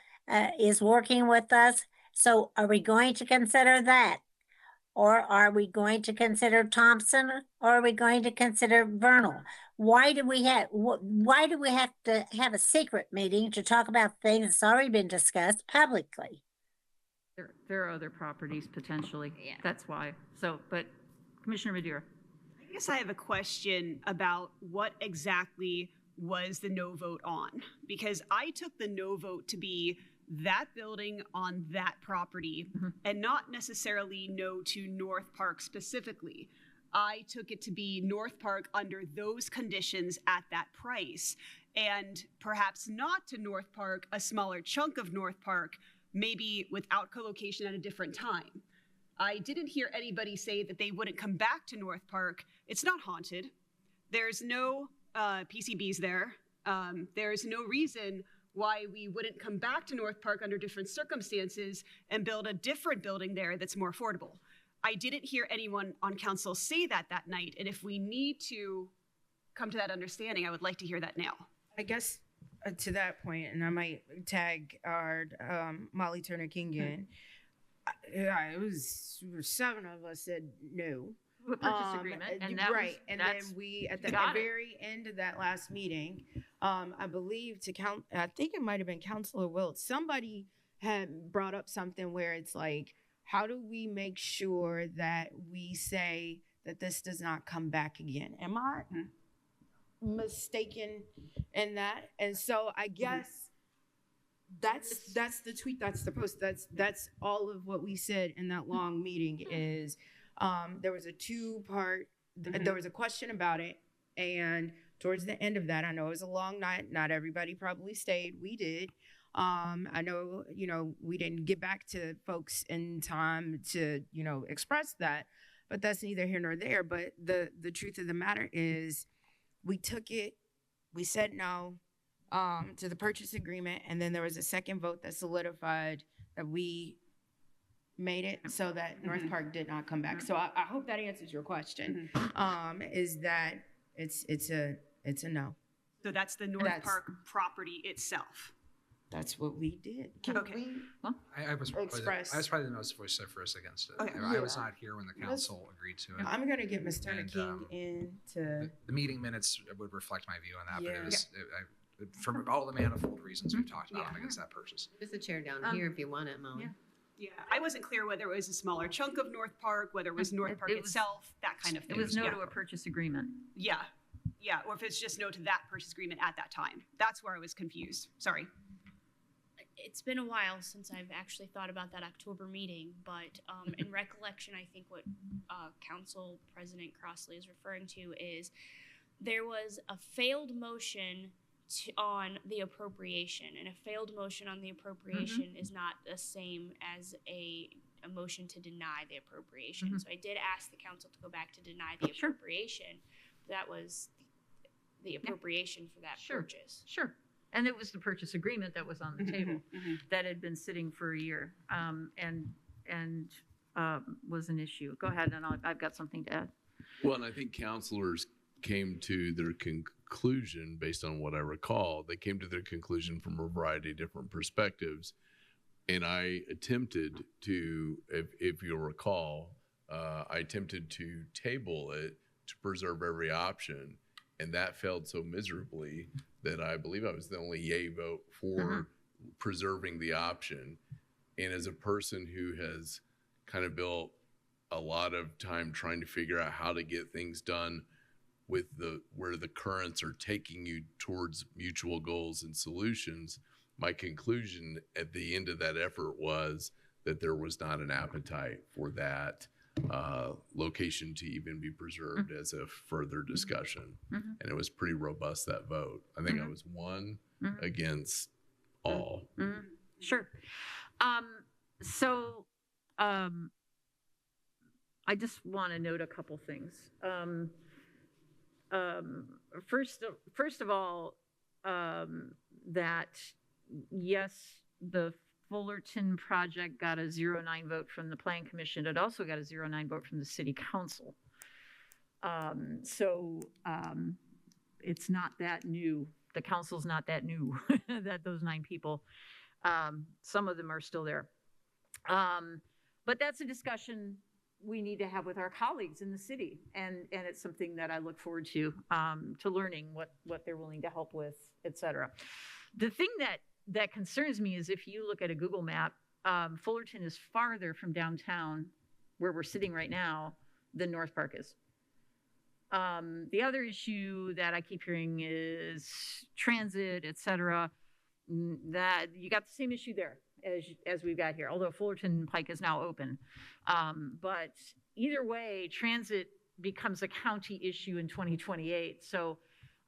is working with us. So are we going to consider that? Or are we going to consider Thompson? Or are we going to consider Vernal? Why do we have to have a secret meeting to talk about things that's already been discussed publicly? There are other properties potentially. Yeah. That's why. So, but Commissioner Madeira. I guess I have a question about what exactly was the no vote on, because I took the no vote to be that building on that property and not necessarily no to North Park specifically. I took it to be North Park under those conditions at that price, and perhaps not to North Park, a smaller chunk of North Park, maybe without co-location at a different time. I didn't hear anybody say that they wouldn't come back to North Park. It's not haunted. There's no PCBs there. There's no reason why we wouldn't come back to North Park under different circumstances and build a different building there that's more affordable. I didn't hear anyone on council say that night, and if we need to come to that understanding, I would like to hear that now. I guess to that point, and I might tag our Molly Turner King in. Yeah, it was 7 of us said no. Purchase agreement, and that right, was, and then we at the very end of that last meeting, I believe I think it might have been Councilor Wilt. Somebody had brought up something where it's like, how do we make sure that we say that this does not come back again? Am I mistaken in that? And so I guess that's the tweet, that's the post, that's all of what we said in that long meeting is there was a 2-part, there was a question about it, and towards the end of that, I know it was a long night, not everybody probably stayed, we did. I know, we didn't get back to folks in time to, express that, but that's neither here nor there. But the truth of the matter is we took it, we said no to the purchase agreement, and then there was a second vote that solidified that we made it so that North Mhm. Park did not come back. So I hope that answers your question. Is that it's a no. So that's the North That's- Park property itself. That's what we did. Okay. I was Express. probably the most vociferous against it. Okay. I was not here when the council agreed to it. I'm gonna get Ms. Turner And, King in to. The meeting minutes would reflect my view on that, but Yeah. it was, for all the manifold reasons we've talked about, I'm against that purchase. There's a chair down here if you want it, Molly. yeah. Yeah, I wasn't clear whether it was a smaller chunk of North Park, whether it was North Park It was- itself, that kind of thing. It was no yeah. to a purchase agreement. Yeah, yeah, or if it's just no to that purchase agreement at that time. That's where I was confused. Sorry. It's been a while since I've actually thought about that October meeting, but in recollection, I think what Council President Crossley is referring to is there was a failed motion on the appropriation, and a failed motion on the appropriation is not the same as a motion to deny the appropriation. So I did ask the council to go back to deny the Sure. appropriation. That was the appropriation for that Sure. purchase. Sure. And it was the purchase agreement that was on the table that had been sitting for a year, and was an issue. Go ahead, and I've got something to add. Well, and I think counselors came to their conclusion based on what I recall. They came to their conclusion from a variety of different perspectives. And I attempted to, if you'll recall, I attempted to table it to preserve every option. And that failed so miserably that I believe I was the only yay vote for preserving the option. And as a person who has kind of built a lot of time trying to figure out how to get things done with where the currents are taking you towards mutual goals and solutions, my conclusion at the end of that effort was that there was not an appetite for that location to even be preserved as a further discussion. And it was pretty robust, that vote. I think I was one against all. Sure. So I just want to note a couple things. First of all, that yes, the Fullerton project got a 0-9 vote from the Plan Commission. It also got a 0-9 vote from the City Council. It's not that new. The council's not that new that those 9 people, some of them are still there. But that's a discussion we need to have with our colleagues in the city. And it's something that I look forward to learning what they're willing to help with, et cetera. The thing that concerns me is if you look at a Google map, Fullerton is farther from downtown where we're sitting right now than North Park is. The other issue that I keep hearing is transit, et cetera, that you got the same issue there as we've got here, although Fullerton Pike is now open. But either way, transit becomes a county issue in 2028. So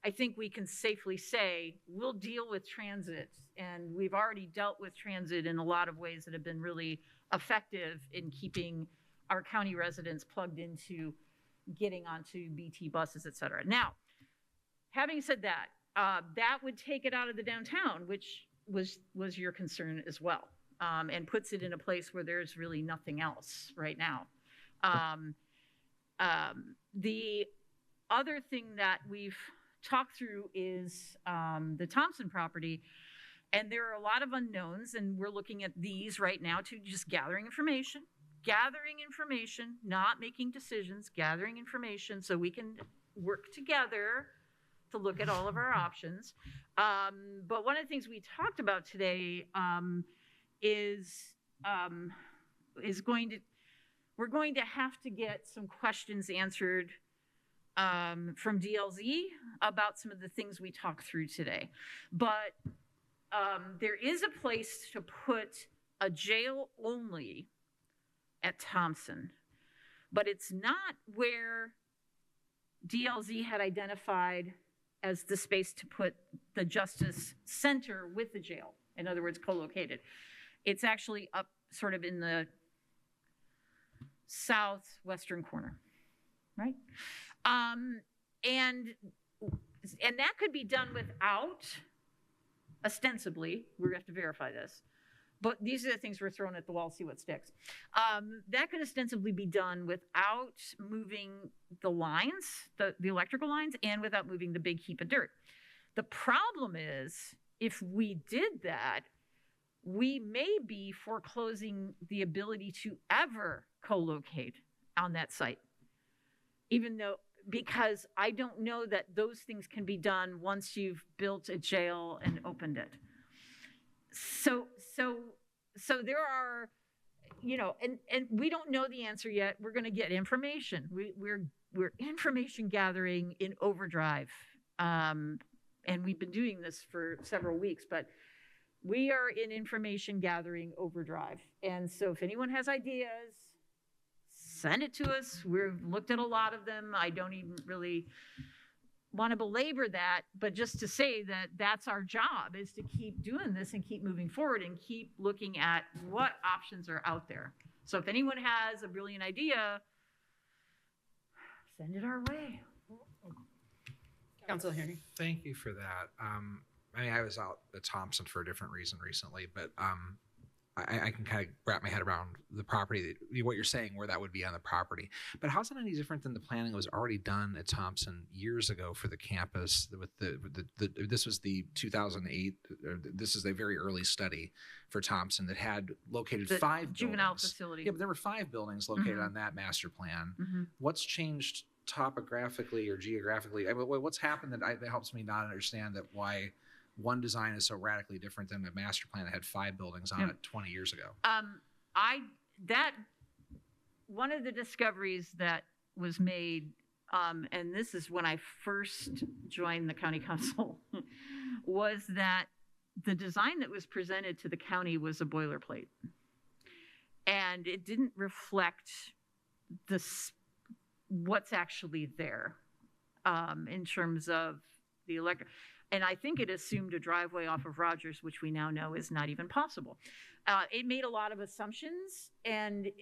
I think we can safely say we'll deal with transit, and we've already dealt with transit in a lot of ways that have been really effective in keeping our county residents plugged into getting onto BT buses, et cetera. Now, having said that, that would take it out of the downtown, which was your concern as well, and puts it in a place where there's really nothing else right now. The other thing that we've talked through is the Thompson property, and there are a lot of unknowns, and we're looking at these right now to just gathering information, not making decisions, gathering information so we can work together to look at all of our options. But one of the things we talked about today we're going to have to get some questions answered from DLZ about some of the things we talked through today. But there is a place to put a jail only at Thompson, but it's not where DLZ had identified as the space to put the Justice Center with the jail. In other words, co-located. It's actually up sort of in the southwestern corner, right? And that could be done without, ostensibly, we have to verify this, But these are the things we're throwing at the wall, see what sticks. That could ostensibly be done without moving the lines, the electrical lines, and without moving the big heap of dirt. The problem is, if we did that, we may be foreclosing the ability to ever co-locate on that site. Because I don't know that those things can be done once you've built a jail and opened it. So there are, and we don't know the answer yet. We're going to get information. We're information gathering in overdrive. And we've been doing this for several weeks, but we are in information gathering overdrive. And so if anyone has ideas, send it to us. We've looked at a lot of them. I don't even really want to belabor that, but just to say that that's our job, is to keep doing this and keep moving forward and keep looking at what options are out there. So if anyone has a brilliant idea, send it our way. Council Henry. Thank you for that. I was out at Thompson for a different reason recently, but I can kind of wrap my head around the property, what you're saying, where that would be on the property. But how's that any different than the planning that was already done at Thompson years ago for the campus? This was the 2008. This is a very early study for Thompson that had located The 5 juvenile buildings. facility. Yeah, but there were 5 buildings located on that master plan. What's changed topographically or geographically? What's happened that helps me not understand that why one design is so radically different than a master plan that had 5 buildings on it 20 years ago? One of the discoveries that was made, and this is when I first joined the county council, was that the design that was presented to the county was a boilerplate. And it didn't reflect what's actually there in terms of the electric. And I think it assumed a driveway off of Rogers, which we now know is not even possible. It made a lot of assumptions, and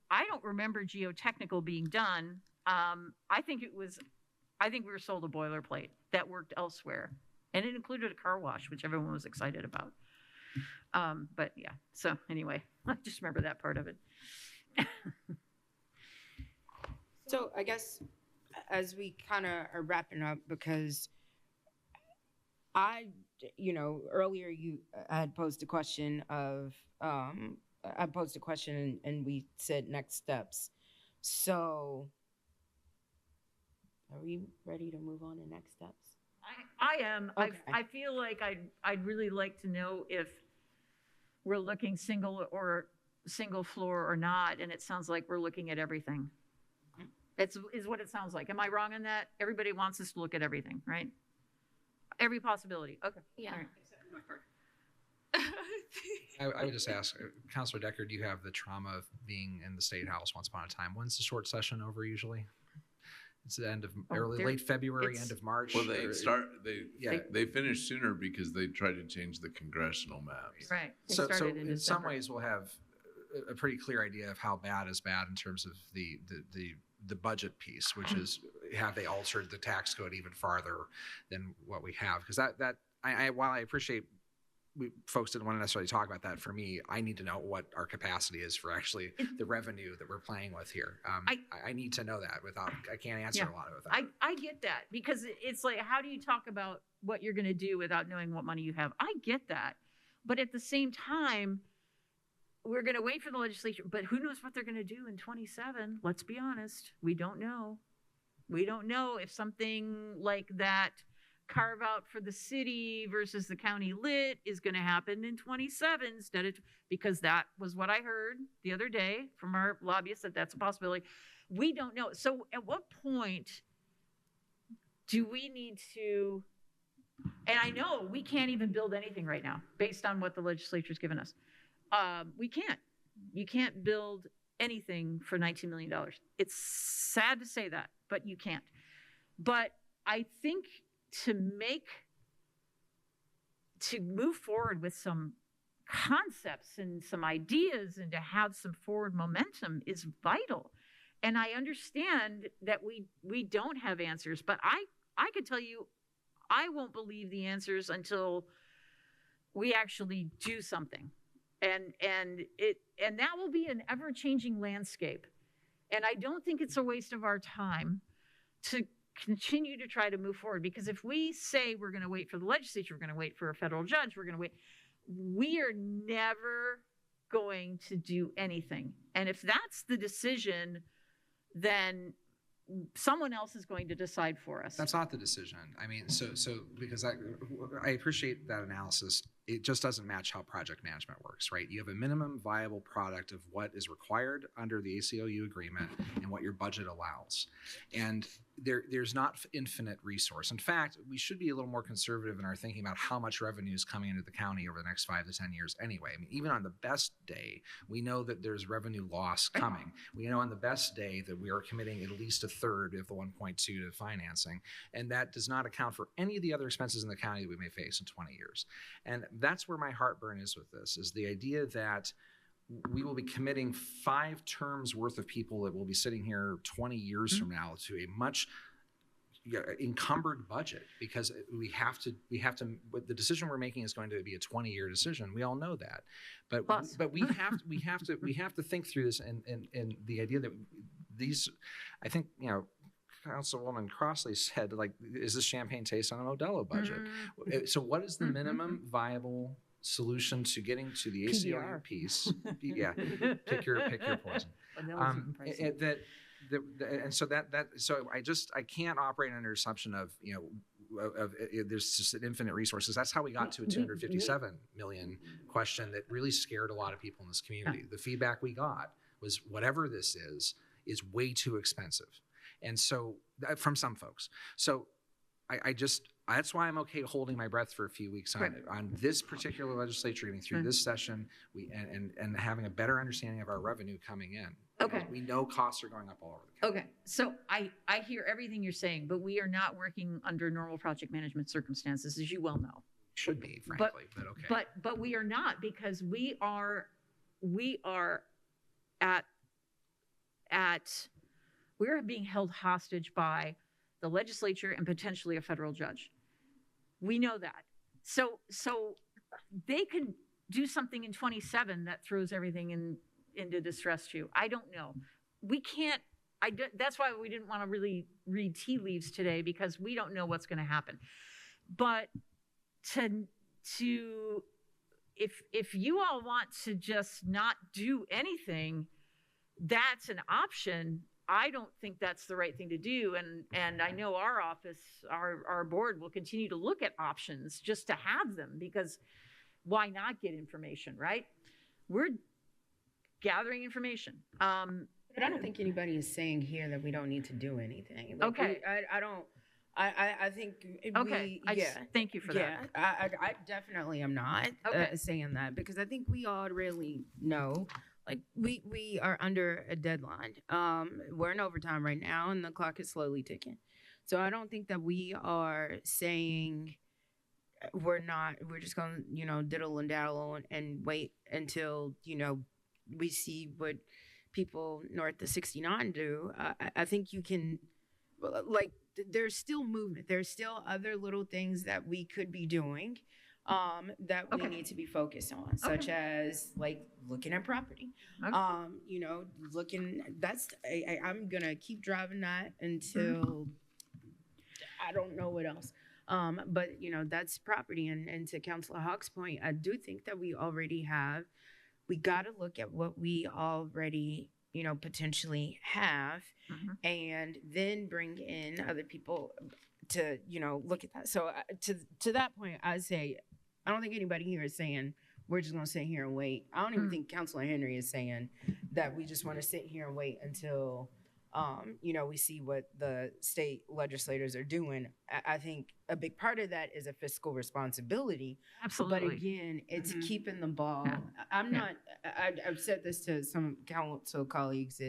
I don't remember geotechnical being done. I think we were sold a boilerplate that worked elsewhere, and it included a car wash, which everyone was excited about. But yeah, so anyway, I just remember that part of it. So I guess as we kind of are wrapping up, because earlier I had posed a question and we said next steps. So are we ready to move on to next steps? I am. Okay. I feel like I'd really like to know if we're looking single floor or not, and it sounds like we're looking at everything. Is what it sounds like. Am I wrong on that? Everybody wants us to look at everything, right? Every possibility. Okay. Yeah. All right. I would just ask, Councilor Decker, do you have the trauma of being in the State House once upon a time? When's the short session over usually? It's the end of late February, end of March. Well, they finished sooner because they tried to change the congressional maps. Right. So in some ways we'll have a pretty clear idea of how bad is bad in terms of the budget piece, which is, have they altered the tax code even farther than what we have? Because while I appreciate folks didn't want to necessarily talk about that, for me, I need to know what our capacity is for actually the revenue that we're playing with here. I need to know that I can't answer a lot of it. I get that, because it's like, how do you talk about what you're going to do without knowing what money you have? I get that. But at the same time, we're going to wait for the legislature, but who knows what they're going to do in 27? Let's be honest. We don't know. We don't know if something like that carve out for the city versus the county lit is going to happen in 27 instead of, because that was what I heard the other day from our lobbyists, that that's a possibility. We don't know. So at what point do we need to, and I know we can't even build anything right now based on what the legislature's given us. We can't. You can't build anything for $19 million. It's sad to say that, but you can't. But I think to move forward with some concepts and some ideas and to have some forward momentum is vital. And I understand that we don't have answers, but I could tell you, I won't believe the answers until we actually do something. And that will be an ever-changing landscape. And I don't think it's a waste of our time to continue to try to move forward, because if we say we're going to wait for the legislature, we're going to wait for a federal judge, we're going to wait, we are never going to do anything. And if that's the decision, then someone else is going to decide for us. That's not the decision. I mean, so because I appreciate that analysis. It just doesn't match how project management works, right? You have a minimum viable product of what is required under the ACLU agreement and what your budget allows. And there's not infinite resource. In fact, we should be a little more conservative in our thinking about how much revenue is coming into the county over the next 5 to 10 years anyway. I mean, even on the best day, we know that there's revenue loss coming. We know on the best day that we are committing at least a third of the 1.2 to financing. And that does not account for any of the other expenses in the county that we may face in 20 years. And that's where my heartburn is with this, is the idea that we will be committing 5 terms worth of people that will be sitting here 20 years from now to a much encumbered budget, because we have to, the decision we're making is going to be a 20-year decision. We all know that, but we have to think through this, and the idea that these, I think, Councilwoman Crossley said, like, is this champagne taste on a Modelo budget? So what is the minimum viable solution to getting to the ACLU piece? Yeah, pick your poison. So I can't operate under assumption of there's just an infinite resources. That's how we got to a 257 million question that really scared a lot of people in this community. The feedback we got was, whatever this is way too expensive. And so from some folks. So that's why I'm okay holding my breath for a few weeks on this particular legislature, getting through this session, and having a better understanding of our revenue coming in. Okay. We know costs are going up all over the country. Okay, so I hear everything you're saying, but we are not working under normal project management circumstances, as you well know. Should be, frankly, but okay. But we are not, because we are being held hostage by the legislature and potentially a federal judge. We know that. So they could do something in 27 that throws everything into distress too. I don't know. We can't. That's why we didn't want to really read tea leaves today, because we don't know what's going to happen. But if you all want to just not do anything, that's an option. I don't think that's the right thing to do. And I know our office, our board will continue to look at options just to have them, because why not get information, right? We're gathering information. But I don't think anybody is saying here that we don't need to do anything. Like, okay. I think thank you for that. I definitely am not saying that, because I think we all really know, like, we are under a deadline. We're in overtime right now, and the clock is slowly ticking. So I don't think that we are saying we're just going to, diddle and daddle and wait until, we see what people north of 69 do. I think you can, like, there's still movement. There's still other little things that we could be doing that we need to be focused on, such as, like, looking at property. I'm gonna keep driving that until I don't know what else. But that's property. And to Councilor Hawk's point, I do think that we got to look at what we already potentially have, and then bring in other people to look at that. So to that point, I say, I don't think anybody here is saying we're just going to sit here and wait. I don't even think Councilor Henry is saying that we just want to sit here and wait until we see what the state legislators are doing. I think a big part of that is a fiscal responsibility. Absolutely. But again, it's keeping the ball. I've said this to some council colleagues,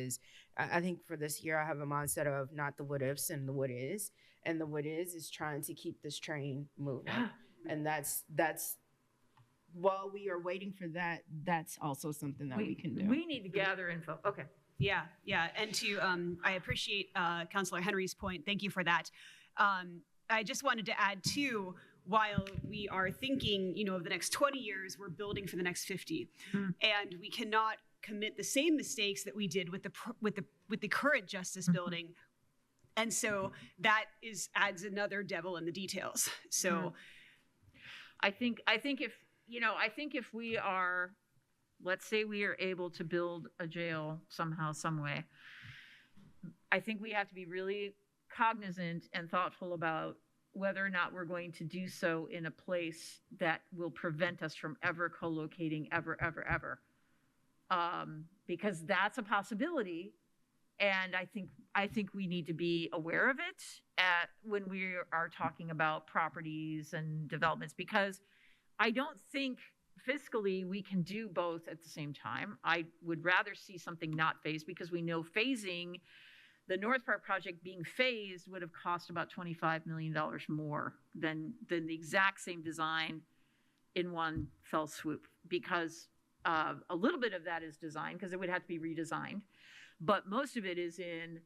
I think for this year, I have a mindset of not the what ifs and the what is. And the what is trying to keep this train moving. And that's while we are waiting for that, that's also something that we can do. We need to gather info. Okay. Yeah. And I appreciate Councilor Henry's point. Thank you for that. I just wanted to add too, while we are thinking, of the next 20 years, we're building for the next 50. And we cannot commit the same mistakes that we did with the current justice building. And so that adds another devil in the details. So I think if we are, let's say we are able to build a jail somehow, some way, I think we have to be really cognizant and thoughtful about whether or not we're going to do so in a place that will prevent us from ever co-locating ever. Because that's a possibility. And I think we need to be aware of it when we are talking about properties and developments, because I don't think fiscally we can do both at the same time. I would rather see something not phased, because we know phasing, the North Park project being phased would have cost about $25 million more than the exact same design in one fell swoop, because a little bit of that is design, because it would have to be redesigned. But most of it is in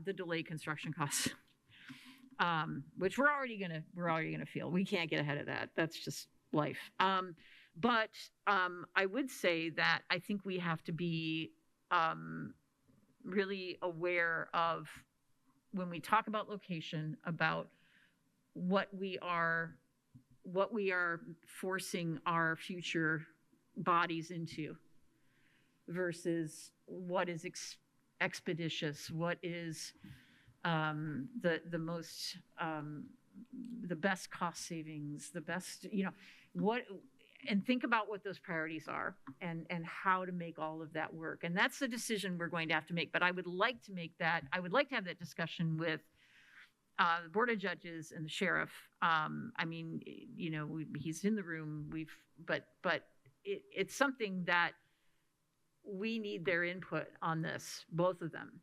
the delayed construction costs, which we're already gonna feel. We can't get ahead of that. That's just life. But I would say that I think we have to be really aware of, when we talk about location, about what we are forcing our future bodies into versus what is expeditious, what is the most the best cost savings, the best, and think about what those priorities are and how to make all of that work. And that's the decision we're going to have to make. But I would like to have that discussion with the Board of Judges and the sheriff. He's in the room. But it's something that we need their input on this, both of them,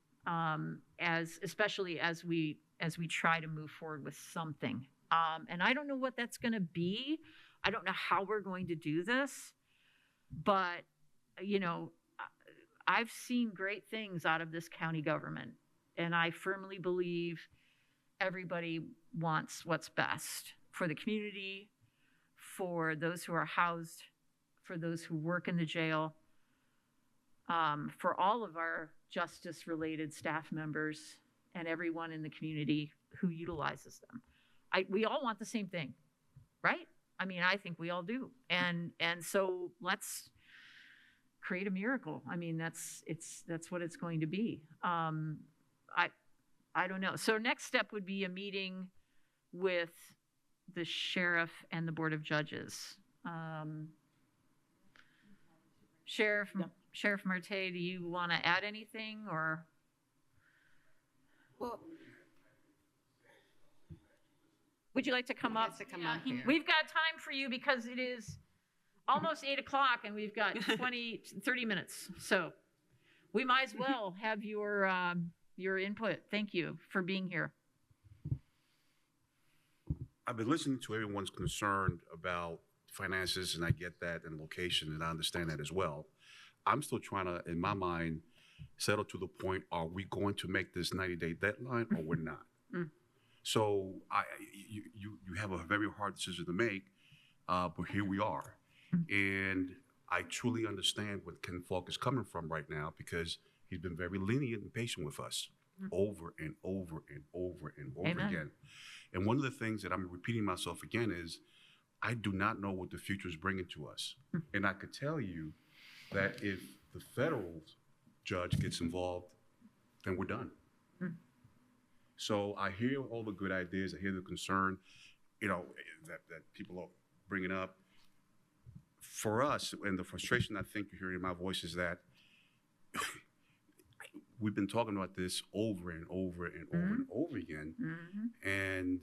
especially as we try to move forward with something. And I don't know what that's going to be. I don't know how we're going to do this, but I've seen great things out of this county government, and I firmly believe everybody wants what's best for the community, for those who are housed, for those who work in the jail, for all of our justice-related staff members and everyone in the community who utilizes them. We all want the same thing, right? I think we all do. And so let's create a miracle. That's what it's going to be. I don't know. So next step would be a meeting with the sheriff and the Board of Judges. Sheriff Marte, do you want to add anything, or? Well, would you like to come up? We've got time for you because it is almost 8 o'clock and we've got 30 minutes. So we might as well have your input. Thank you for being here. I've been listening to everyone's concerned about finances, and I get that, and location, and I understand that as well. I'm still trying to, in my mind, settle to the point, are we going to make this 90-day deadline or we're not? So you have a very hard decision to make, but here we are. And I truly understand what Ken Falk is coming from right now, because he's been very lenient and patient with us over and over and over and over again. And one of the things that I'm repeating myself again is, I do not know what the future is bringing to us. And I could tell you that if the federal judge gets involved, then we're done. So I hear all the good ideas. I hear the concern, that people are bringing up. For us, and the frustration I think you're hearing in my voice is that we've been talking about this over and over and over and over again. And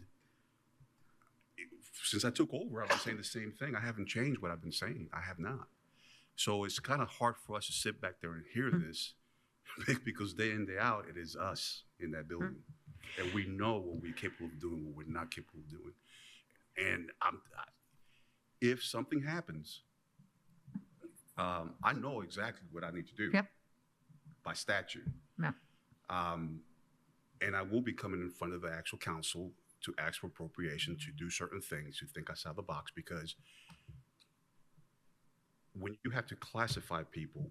since I took over, I've been saying the same thing. I haven't changed what I've been saying. I have not. So it's kind of hard for us to sit back there and hear this, because day in, day out, it is us in that building. And we know what we're capable of doing, what we're not capable of doing. And if something happens, I know exactly what I need to do by statute. And I will be coming in front of the actual council to ask for appropriation, to do certain things, to think outside the box, because when you have to classify people,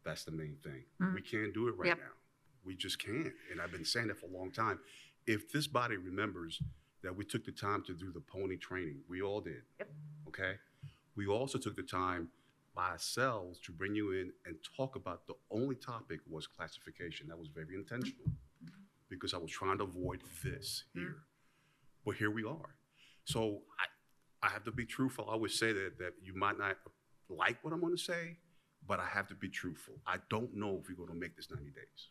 that's the main thing. We can't do it right now. We just can't. And I've been saying that for a long time. If this body remembers that we took the time to do the pony training, we all did. Okay? We also took the time by ourselves to bring you in and talk about the only topic was classification. That was very intentional because I was trying to avoid this here. But here we are. So I have to be truthful. I always say that you might not like what I'm going to say, but I have to be truthful. I don't know if we're going to make this 90 days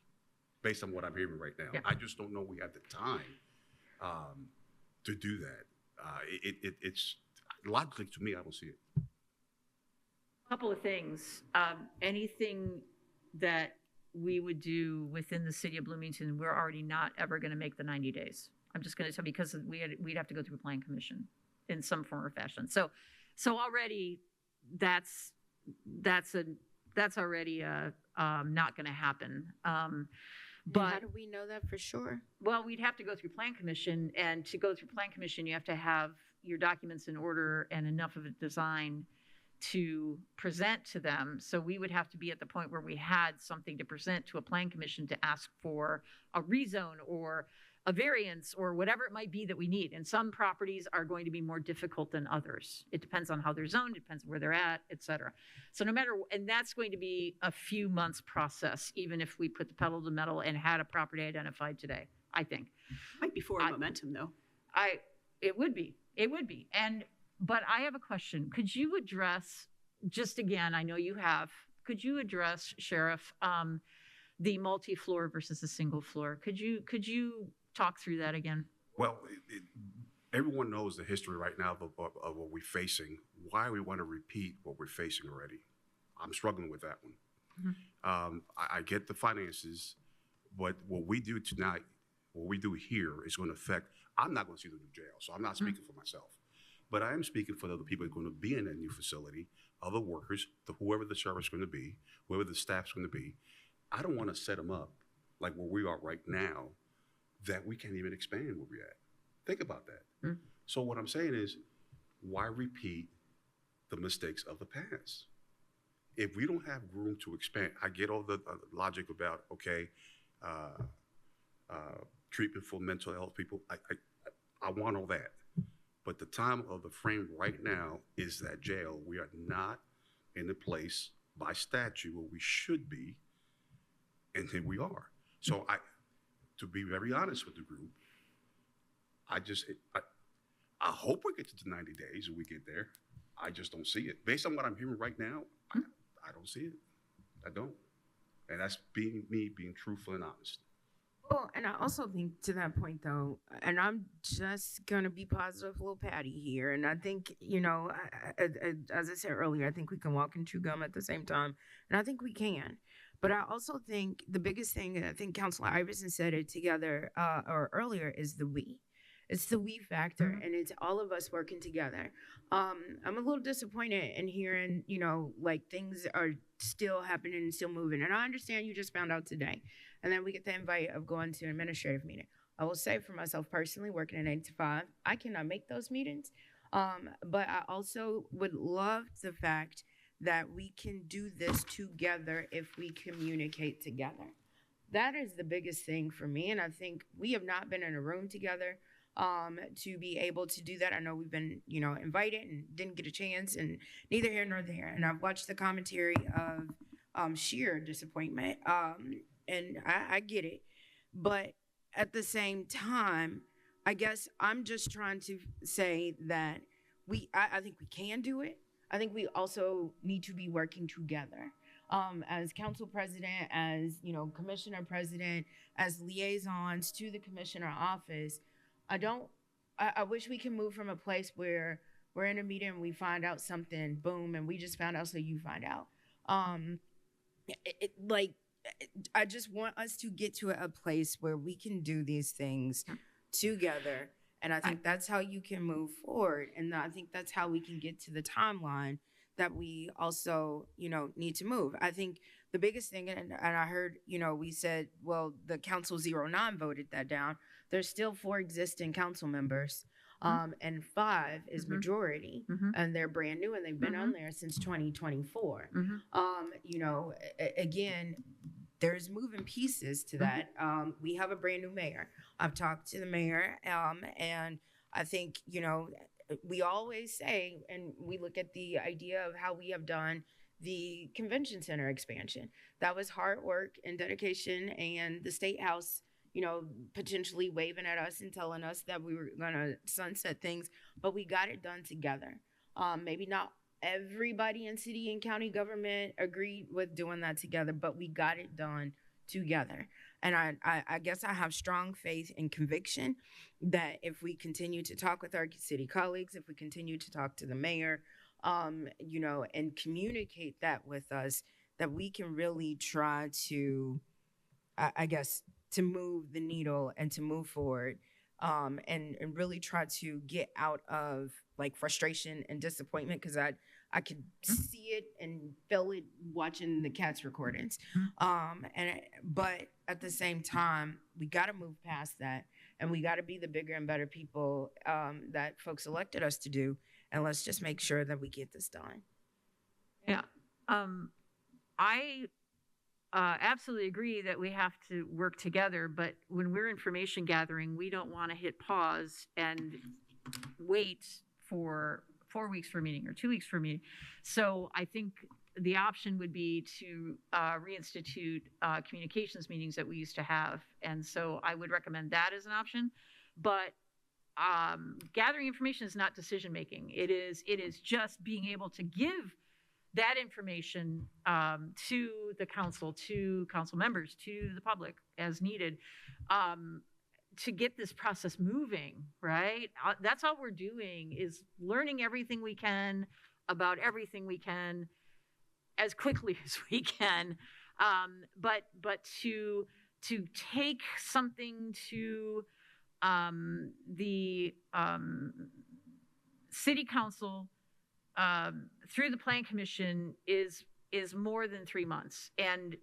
based on what I'm hearing right now. I just don't know we have the time to do that. It's logically, to me, I don't see it. Couple of things. Anything that we would do within the city of Bloomington, we're already not ever going to make the 90 days. I'm just going to tell you because we'd have to go through a plan commission in some form or fashion. So already that's already not going to happen. But how do we know that for sure? Well, we'd have to go through plan commission, and to go through plan commission, you have to have your documents in order and enough of a design to present to them. So we would have to be at the point where we had something to present to a plan commission to ask for a rezone or a variance or whatever it might be that we need. And some properties are going to be more difficult than others. It depends on how they're zoned, it depends where they're at, et cetera. So no matter, and that's going to be a few months process, even if we put the pedal to the metal and had a property identified today, I think. Might be forward momentum though. It would be. But I have a question. Could you address, just again, I know you have, could you address, Sheriff, the multi-floor versus the single floor? Could you talk through that again? Well, everyone knows the history right now of what we're facing. Why we want to repeat what we're facing already? I'm struggling with that one. I get the finances, but what we do tonight, what we do here is going to affect, I'm not going to see the new jail, so I'm not speaking for myself. But I am speaking for the other people who are going to be in that new facility, other workers, whoever the service is going to be, whoever the staff's going to be. I don't want to set them up like where we are right now that we can't even expand where we're at. Think about that. So what I'm saying is, why repeat the mistakes of the past? If we don't have room to expand, I get all the logic about, okay, treatment for mental health people. I want all that. But the time of the frame right now is that jail. We are not in the place by statute where we should be, and here we are. So to be very honest with the group, I hope we get to the 90 days and we get there. I just don't see it. Based on what I'm hearing right now, I don't see it. I don't. And that's me being truthful and honest. Well, and I also think to that point, though, and I'm just going to be positive little Patty here. And I think, as I said earlier, I think we can walk and chew gum at the same time. And I think we can. But I also think the biggest thing, and I think Councilor Iverson said it together or earlier, is the we. It's the we factor, and it's all of us working together. I'm a little disappointed in hearing, things are still happening and still moving. And I understand you just found out today. And then we get the invite of going to an administrative meeting. I will say for myself personally, working an 8 to 5, I cannot make those meetings. But I also would love the fact that we can do this together if we communicate together. That is the biggest thing for me. And I think we have not been in a room together to be able to do that. I know we've been, invited and didn't get a chance, and neither here nor there. And I've watched the commentary of sheer disappointment. And I get it. But at the same time, I guess I'm just trying to say that I think we can do it. I think we also need to be working together. As council president, as, commissioner president, as liaisons to the commissioner office, I wish we can move from a place where we're in a meeting and we find out something, boom, and we just found out so you find out. I just want us to get to a place where we can do these things together. And I think that's how you can move forward. And I think that's how we can get to the timeline that we also, need to move. I think the biggest thing, and I heard, we said, well, the council 09 voted that down. There's still 4 existing council members, and 5 is majority, and they're brand new, and they've been on there since 2024. Again, there's moving pieces to that. We have a brand new mayor. I've talked to the mayor, and I think, we always say, and we look at the idea of how we have done the convention center expansion. That was hard work and dedication, and the State House, potentially waving at us and telling us that we were going to sunset things, but we got it done together. Maybe not everybody in city and county government agreed with doing that together, but we got it done together. And I guess I have strong faith and conviction that if we continue to talk with our city colleagues, if we continue to talk to the mayor, and communicate that with us, that we can really try to, I guess, to move the needle and to move forward, and really try to get out of like frustration and disappointment, because I could see it and feel it watching the Cats recordings. But at the same time, we got to move past that, and we got to be the bigger and better people that folks elected us to do. And let's just make sure that we get this done. Yeah. I absolutely agree that we have to work together, but when we're information gathering, we don't want to hit pause and wait for 4 weeks for a meeting or 2 weeks for a meeting. So I think the option would be to reinstitute communications meetings that we used to have. And so I would recommend that as an option. But gathering information is not decision making. It is just being able to give that information to the council, to council members, to the public as needed, to get this process moving, right? That's all we're doing, is learning everything we can about everything we can as quickly as we can. But to take something to the city council through the plan commission is more than 3 months. And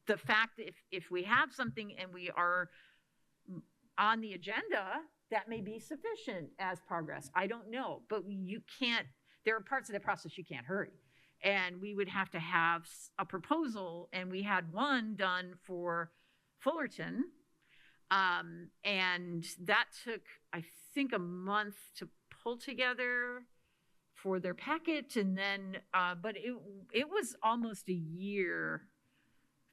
the fact that if we have something and we are on the agenda, that may be sufficient as progress. I don't know, but you can't, there are parts of the process you can't hurry. And we would have to have a proposal, and we had one done for Fullerton. And that took, I think, a month to pull together for their packet. And then, but it was almost a year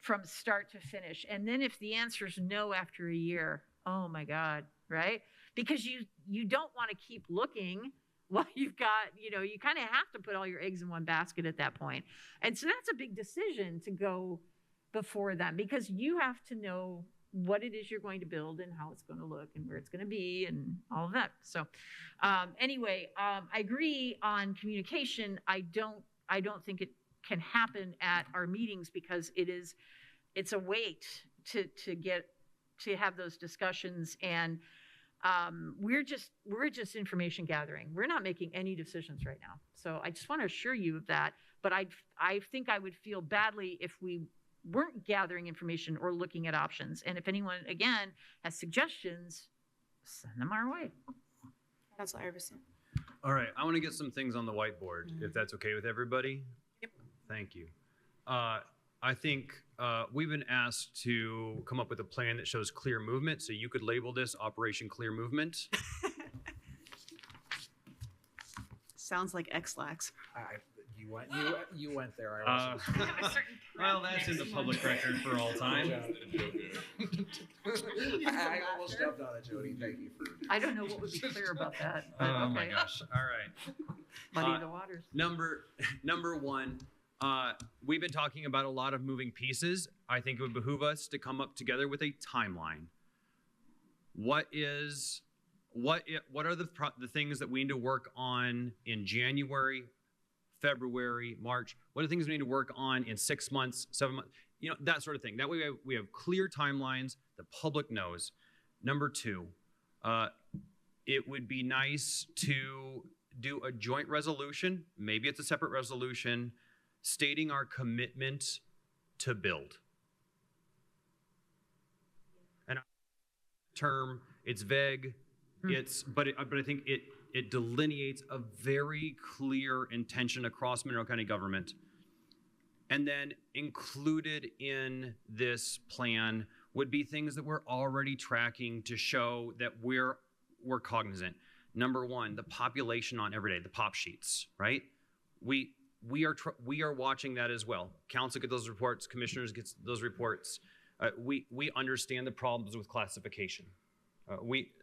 from start to finish. And then if the answer is no after a year, oh my God, right? Because you don't want to keep looking while you've got, you kind of have to put all your eggs in one basket at that point. And so that's a big decision to go before them, because you have to know what it is you're going to build and how it's going to look and where it's going to be and all of that. So anyway, I agree on communication. I don't think it can happen at our meetings, because it's a wait to have those discussions. And we're just information gathering. We're not making any decisions right now. So I just want to assure you of that. But I think I would feel badly if we weren't gathering information or looking at options. And if anyone, again, has suggestions, send them our way. Councilor Iverson. All right, I want to get some things on the whiteboard, if that's okay with everybody. Yep. Thank you. I think we've been asked to come up with a plan that shows clear movement, so you could label this Operation Clear Movement. Sounds like X-Lax. You went there. I Well, that's in the public record for all time. I almost jumped on it, Jody. Thank you for. I don't know what would be clear about that. Oh my gosh! All right. Muddy the waters. Number one. We've been talking about a lot of moving pieces. I think it would behoove us to come up together with a timeline. What are the things that we need to work on in January, February, March? What are the things we need to work on in 6 months, 7 months? That sort of thing. That way we have clear timelines. The public knows. Number two, it would be nice to do a joint resolution. Maybe it's a separate resolution stating our commitment to build. And term, it's vague, but I think it delineates a very clear intention across Monroe County government. And then included in this plan would be things that we're already tracking to show that we're cognizant. Number one, the population on every day, the pop sheets, right? We are watching that as well. Council get those reports, commissioners get those reports. We understand the problems with classification.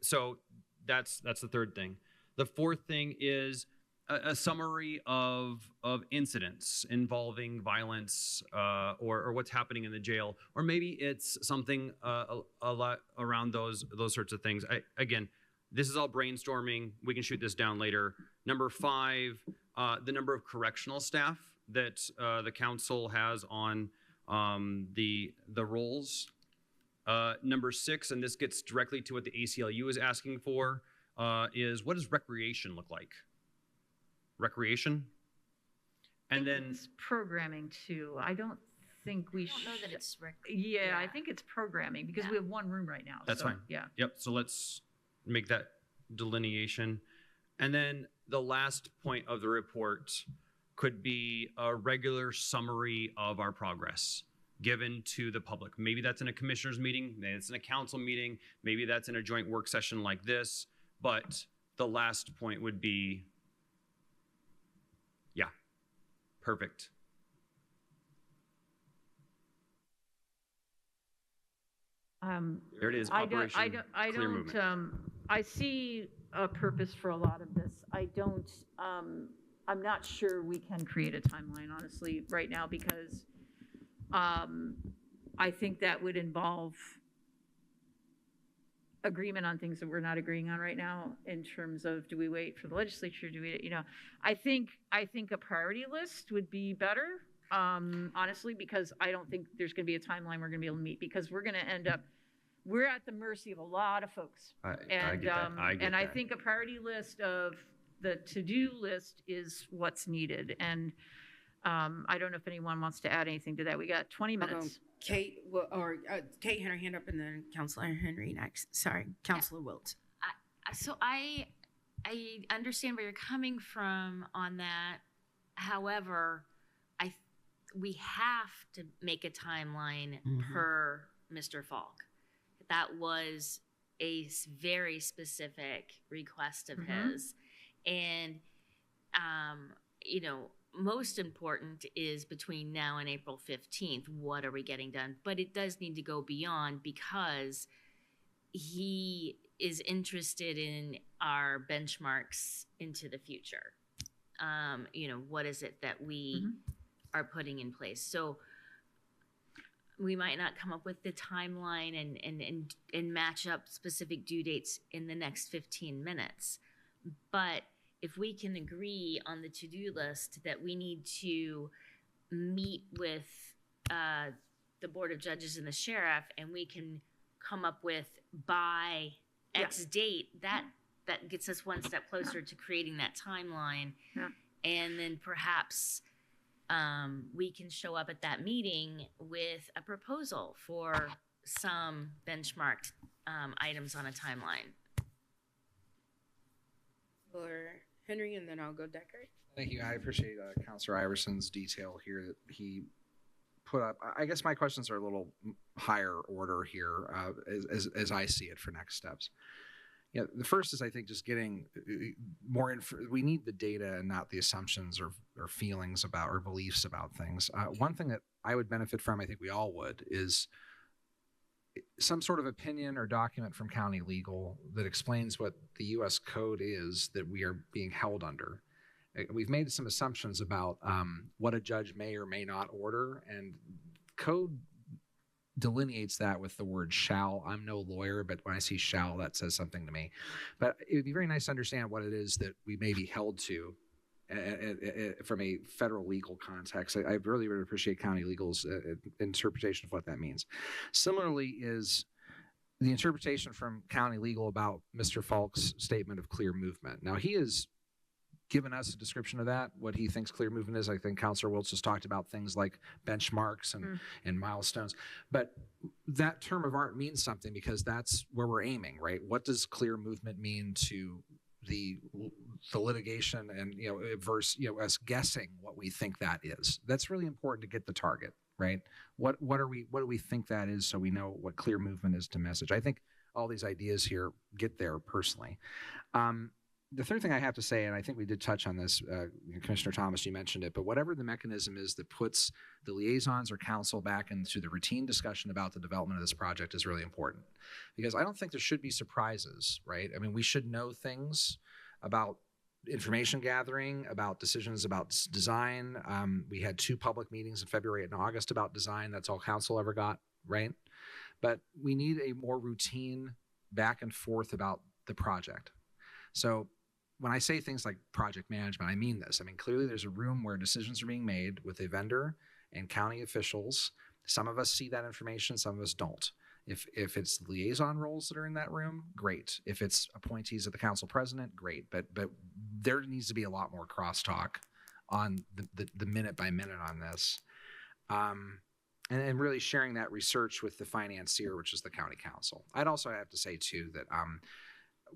So that's the third thing. The fourth thing is a summary of incidents involving violence or what's happening in the jail, or maybe it's something a lot around those sorts of things. Again, this is all brainstorming. We can shoot this down later. Number 5, the number of correctional staff that the council has on the rolls. Number 6, and this gets directly to what the ACLU is asking for, is what does recreation look like? Recreation? And then it's programming too. I don't think we should. I don't know that it's yeah, I think it's programming because we have one room right now. That's fine. Yeah. Yep. So let's make that delineation. And then the last point of the report could be a regular summary of our progress given to the public. Maybe that's in a commissioners meeting, maybe it's in a council meeting, maybe that's in a joint work session like this. But the last point would be, yeah, perfect. There it is. Operation Clear Movement. I see a purpose for a lot of this. I'm not sure we can create a timeline, honestly, right now, because I think that would involve agreement on things that we're not agreeing on right now in terms of, do we wait for the legislature? Do we, I think a priority list would be better, honestly, because I don't think there's going to be a timeline we're going to be able to meet, because we're going to end up, we're at the mercy of a lot of folks. I get that. I think a priority list of the to-do list is what's needed. And I don't know if anyone wants to add anything to that. We got 20 minutes. Kate, Kate had her hand up, and then Councilor Henry next. Sorry, Councilor Wilt. So I understand where you're coming from on that. However, we have to make a timeline per Mr. Falk. That was a very specific request of his, and most important is between now and April 15th, what are we getting done? But it does need to go beyond, because he is interested in our benchmarks into the future. What is it that we are putting in place? So we might not come up with the timeline and match up specific due dates in the next 15 minutes. But if we can agree on the to-do list that we need to meet with the Board of Judges and the Sheriff, and we can come up with by X date, that gets us one step closer to creating that timeline. Yeah. And then perhaps we can show up at that meeting with a proposal for some benchmarked items on a timeline. Or Henry, and then I'll go Deckard. Thank you. I appreciate Councilor Iverson's detail here that he put up. I guess my questions are a little higher order here as I see it for next steps. Yeah, the first is, I think, just getting more info. We need the data and not the assumptions or feelings about or beliefs about things. One thing that I would benefit from, I think we all would, is some sort of opinion or document from county legal that explains what the U.S. code is that we are being held under. We've made some assumptions about what a judge may or may not order, and code delineates that with the word shall. I'm no lawyer, but when I see shall, that says something to me. But it would be very nice to understand what it is that we may be held to from a federal legal context. I really would appreciate county legal's interpretation of what that means. Similarly is the interpretation from county legal about Mr. Falk's statement of clear movement. Now, he is given us a description of that, what he thinks clear movement is. I think Councilor Wiltz just talked about things like benchmarks and milestones. But that term of art means something because that's where we're aiming, right? What does clear movement mean to the litigation and, versus, us guessing what we think that is? That's really important to get the target, right? What do we think that is, so we know what clear movement is to message? I think all these ideas here get there personally. The third thing I have to say, and I think we did touch on this, Commissioner Thomas, you mentioned it, but whatever the mechanism is that puts the liaisons or council back into the routine discussion about the development of this project is really important. Because I don't think there should be surprises, right? I mean, we should know things about information gathering, about decisions about design. We had 2 public meetings in February and August about design. That's all council ever got, right? But we need a more routine back and forth about the project. So when I say things like project management, I mean this. I mean, clearly there's a room where decisions are being made with a vendor and county officials. Some of us see that information, some of us don't. If it's liaison roles that are in that room, great. If it's appointees of the council president, great. But there needs to be a lot more crosstalk on the minute by minute on this. And really sharing that research with the financier, which is the county council. I'd also have to say too that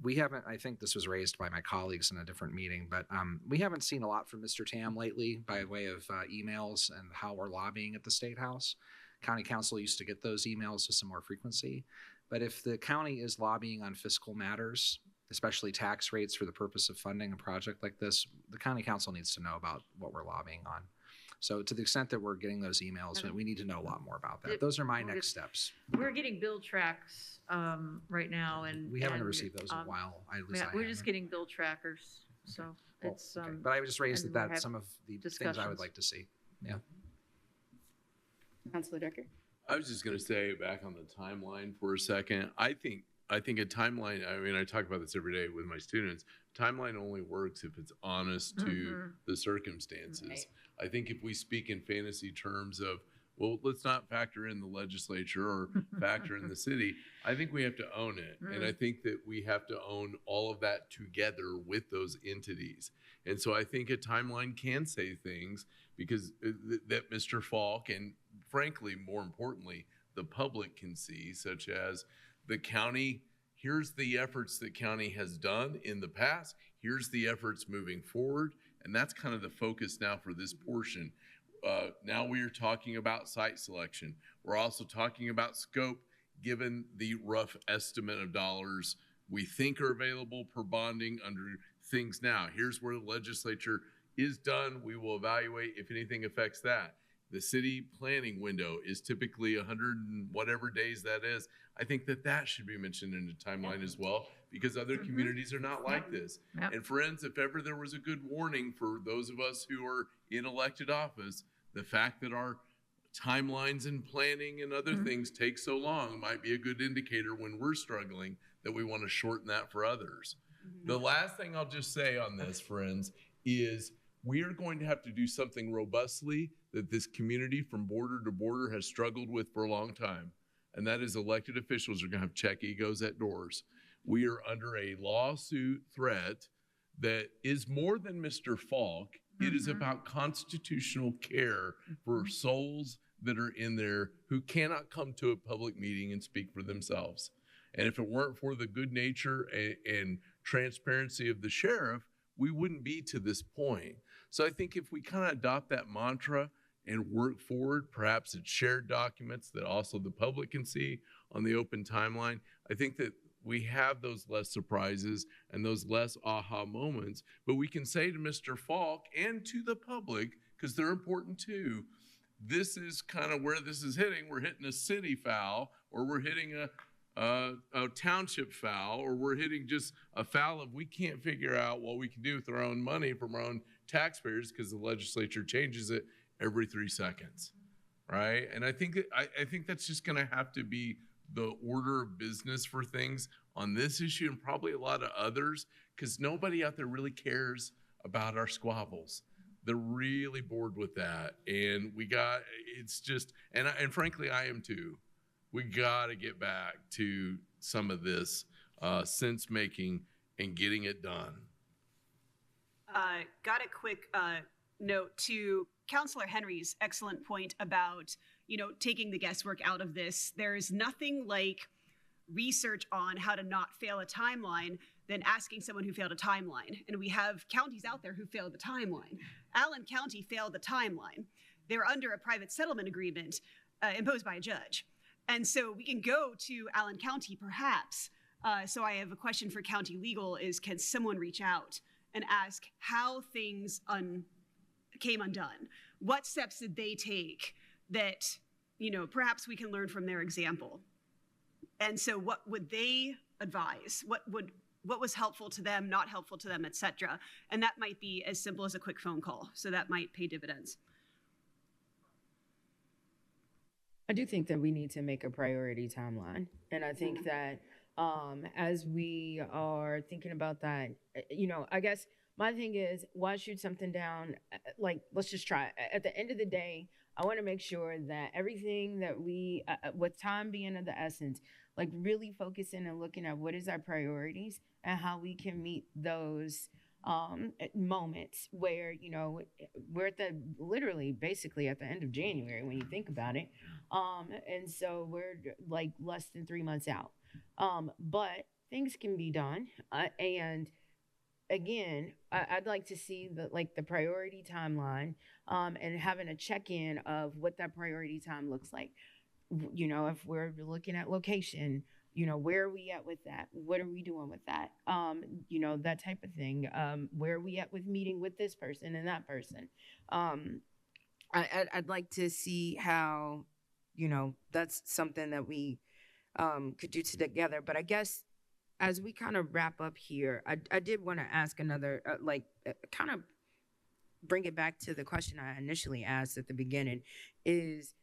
we haven't, I think this was raised by my colleagues in a different meeting, but we haven't seen a lot from Mr. Tam lately by way of emails and how we're lobbying at the State House. County council used to get those emails with some more frequency. But if the county is lobbying on fiscal matters, especially tax rates for the purpose of funding a project like this, the county council needs to know about what we're lobbying on. So to the extent that we're getting those emails, we need to know a lot more about that. Those are my next steps. We're getting bill tracks right now, and we haven't received those in a while. We're just getting bill trackers, so it's. Okay. But I would just raise that's some of the things I would like to see. Yeah. Councilor Decker. I was just going to say, back on the timeline for a second, I think a timeline, I mean, I talk about this every day with my students. Timeline only works if it's honest to the circumstances. Right. I think if we speak in fantasy terms of, well, let's not factor in the legislature or factor in the city, I think we have to own it. And I think that we have to own all of that together with those entities. And so I think a timeline can say things because that Mr. Falk, and frankly, more importantly, the public can see, such as the county, here's the efforts that county has done in the past, here's the efforts moving forward, and that's kind of the focus now for this portion. Now we are talking about site selection. We're also talking about scope, given the rough estimate of dollars we think are available per bonding under things now. Here's where the legislature is done. We will evaluate if anything affects that. The city planning window is typically 100 and whatever days that is. I think that should be mentioned in the timeline as well, because other communities are not like this. And friends, if ever there was a good warning for those of us who are in elected office, the fact that our timelines and planning and other things take so long might be a good indicator when we're struggling that we want to shorten that for others. The last thing I'll just say on this, friends, is we are going to have to do something robustly that this community from border to border has struggled with for a long time. And that is elected officials are going to have check egos at doors. We are under a lawsuit threat that is more than Mr. Falk. It is about constitutional care for souls that are in there who cannot come to a public meeting and speak for themselves. And if it weren't for the good nature and transparency of the sheriff, we wouldn't be to this point. So I think if we kind of adopt that mantra and work forward, perhaps it's shared documents that also the public can see on the open timeline, I think that we have those less surprises and those less aha moments, but we can say to Mr. Falk and to the public, because they're important too, this is kind of where this is hitting. We're hitting a city foul, or we're hitting a township foul, or we're hitting just a foul of we can't figure out what we can do with our own money from our own taxpayers because the legislature changes it every 3 seconds, right? And I think that's just going to have to be the order of business for things on this issue and probably a lot of others, because nobody out there really cares about our squabbles. They're really bored with that. And it's just, and frankly, I am too. We got to get back to some of this sense making and getting it done. got a quick note to Councillor Henry's excellent point about, taking the guesswork out of this. There's nothing like research on how to not fail a timeline than asking someone who failed a timeline. And we have counties out there who failed the timeline. Allen County failed the timeline. They're under a private settlement agreement imposed by a judge. And so we can go to Allen County perhaps. So I have a question for county legal is, can someone reach out and ask how things came undone? What steps did they take that, perhaps we can learn from their example? And so what would they advise? What was helpful to them, not helpful to them, et cetera? And that might be as simple as a quick phone call. So that might pay dividends. I do think that we need to make a priority timeline. And I think that as we are thinking about that, I guess my thing is, why shoot something down? Like, let's just try it. At the end of the day, I want to make sure that everything that we, with time being of the essence, like really focusing and looking at what is our priorities and how we can meet those moments where, we're at literally basically at the end of January when you think about it. And so we're like less than 3 months out. But things can be done. And again, I'd like to see the priority timeline and having a check-in of what that priority time looks like. If we're looking at location, where are we at with that? What are we doing with that? That type of thing. Where are we at with meeting with this person and that person? I'd like to see how, that's something that we could do together. But I guess as we kind of wrap up here, I did want to ask another, kind of bring it back to the question I initially asked at the beginning is,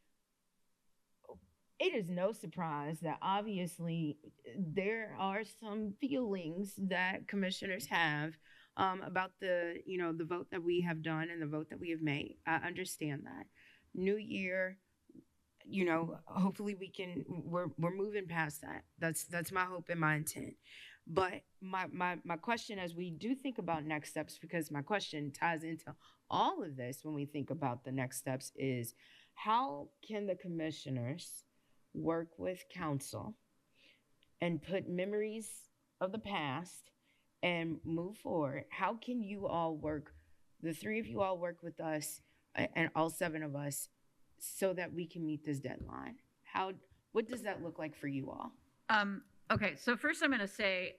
it is no surprise that obviously there are some feelings that commissioners have about the vote that we have done and the vote that we have made. I understand that. New year, hopefully we're moving past that. That's my hope and my intent. But my question as we do think about next steps, because my question ties into all of this when we think about the next steps, is how can the commissioners work with council and put memories of the past and move forward? How can you all work, the three of you all work with us and all 7 of us so that we can meet this deadline? What does that look like for you all? Okay, so first I'm going to say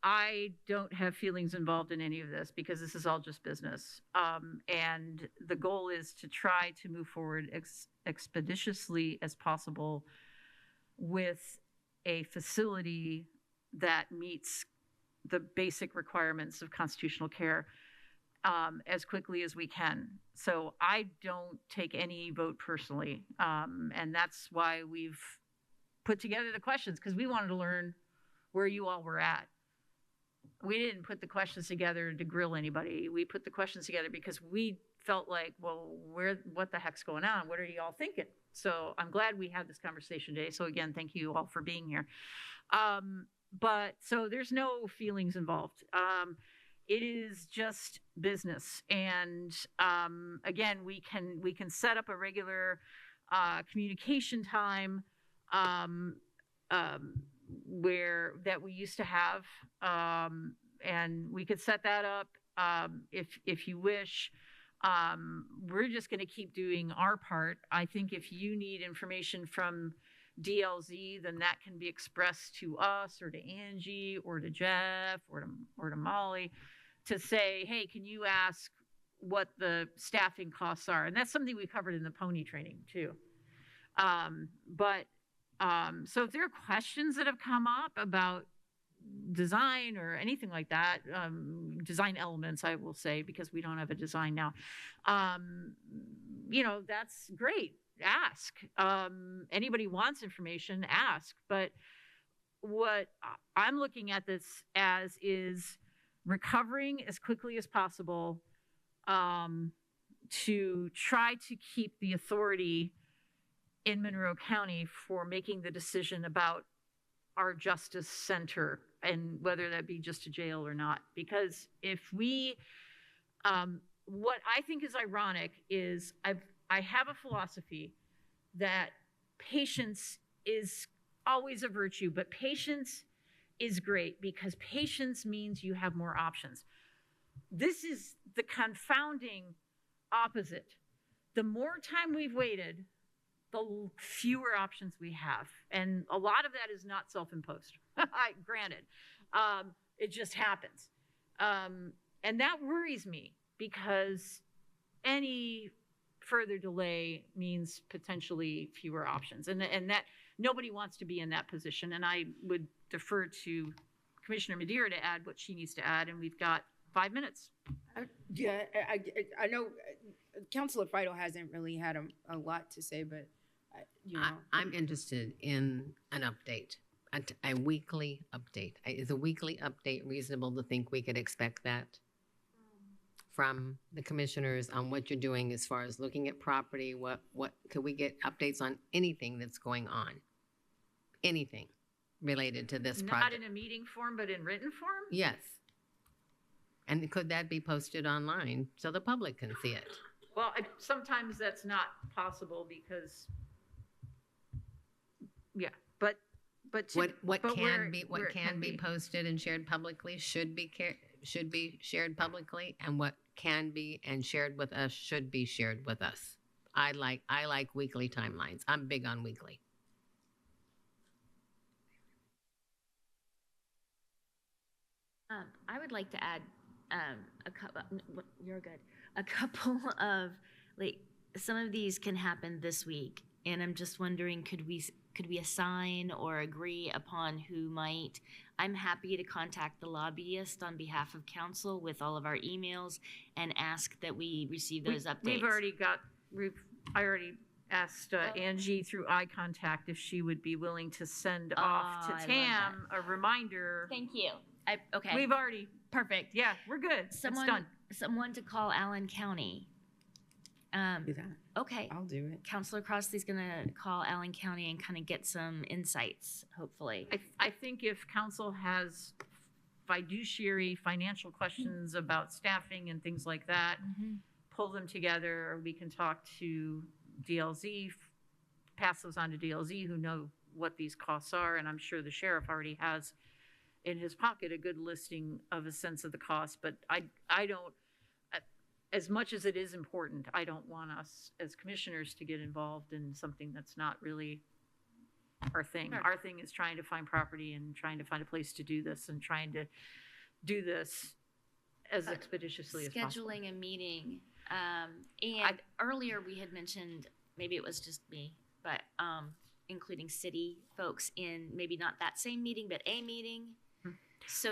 I don't have feelings involved in any of this because this is all just business. And the goal is to try to move forward expeditiously as possible with a facility that meets the basic requirements of constitutional care as quickly as we can. So I don't take any vote personally. And that's why we've put together the questions, because we wanted to learn where you all were at. We didn't put the questions together to grill anybody. We put the questions together because we felt like, well, what the heck's going on? What are you all thinking? So I'm glad we had this conversation today. So again, thank you all for being here. But so there's no feelings involved. It is just business. And again, we can set up a regular communication time where that we used to have, and we could set that up if you wish. We're just going to keep doing our part. I think if you need information from DLZ, then that can be expressed to us or to Angie or to Jeff or to Molly to say, hey, can you ask what the staffing costs are? And that's something we covered in the pony training too. So if there are questions that have come up about design or anything like that, design elements, I will say, because we don't have a design now, that's great. Ask. Anybody wants information, ask. But what I'm looking at this as is recovering as quickly as possible to try to keep the authority in Monroe County for making the decision about our justice center and whether that be just a jail or not. Because if we What I think is ironic is I have a philosophy that patience is always a virtue, but patience is great because patience means you have more options. This is the confounding opposite. The more time we've waited, the fewer options we have. And a lot of that is not self-imposed, granted. It just happens. And that worries me because any further delay means potentially fewer options. And that nobody wants to be in that position. And I would defer to Commissioner Madeira to add what she needs to add. And we've got 5 minutes. Yeah, I know Councilor Fido hasn't really had a lot to say, but you know. I'm interested in an update, a weekly update. Is a weekly update reasonable to think we could expect that from the commissioners on what you're doing as far as looking at property? What could we get updates on anything that's going on? Anything related to this project? Not in a meeting form, but in written form? Yes. And could that be posted online so the public can see it? Well, sometimes that's not possible because, yeah, but what can be posted and shared publicly should be shared publicly, and what can be and shared with us should be shared with us. I like weekly timelines. I'm big on weekly. I would like to add a couple of, like, some of these can happen this week, and I'm just wondering, could we assign or agree upon who might? I'm happy to contact the lobbyist on behalf of council with all of our emails and ask that we receive those updates. I already asked Angie through eye contact if she would be willing to send off to Tam a reminder. Thank you. Okay. We've already. Perfect. Yeah, we're good. It's done. Someone to call Allen County. Do that. Okay. I'll do it. Councilor Crossley's gonna call Allen County and kind of get some insights, hopefully. I think if council has fiduciary financial questions about staffing and things like that, pull them together, or we can talk to DLZ, pass those on to DLZ, who know what these costs are, and I'm sure the sheriff already has in his pocket a good listing of a sense of the cost. But I don't, as much as it is important, I don't want us as commissioners to get involved in something that's not really our thing. Sure. Our thing is trying to find property and trying to find a place to do this and trying to do this as expeditiously as possible. Scheduling a meeting. And earlier we had mentioned, maybe it was just me, but including city folks in maybe not that same meeting, but a meeting. So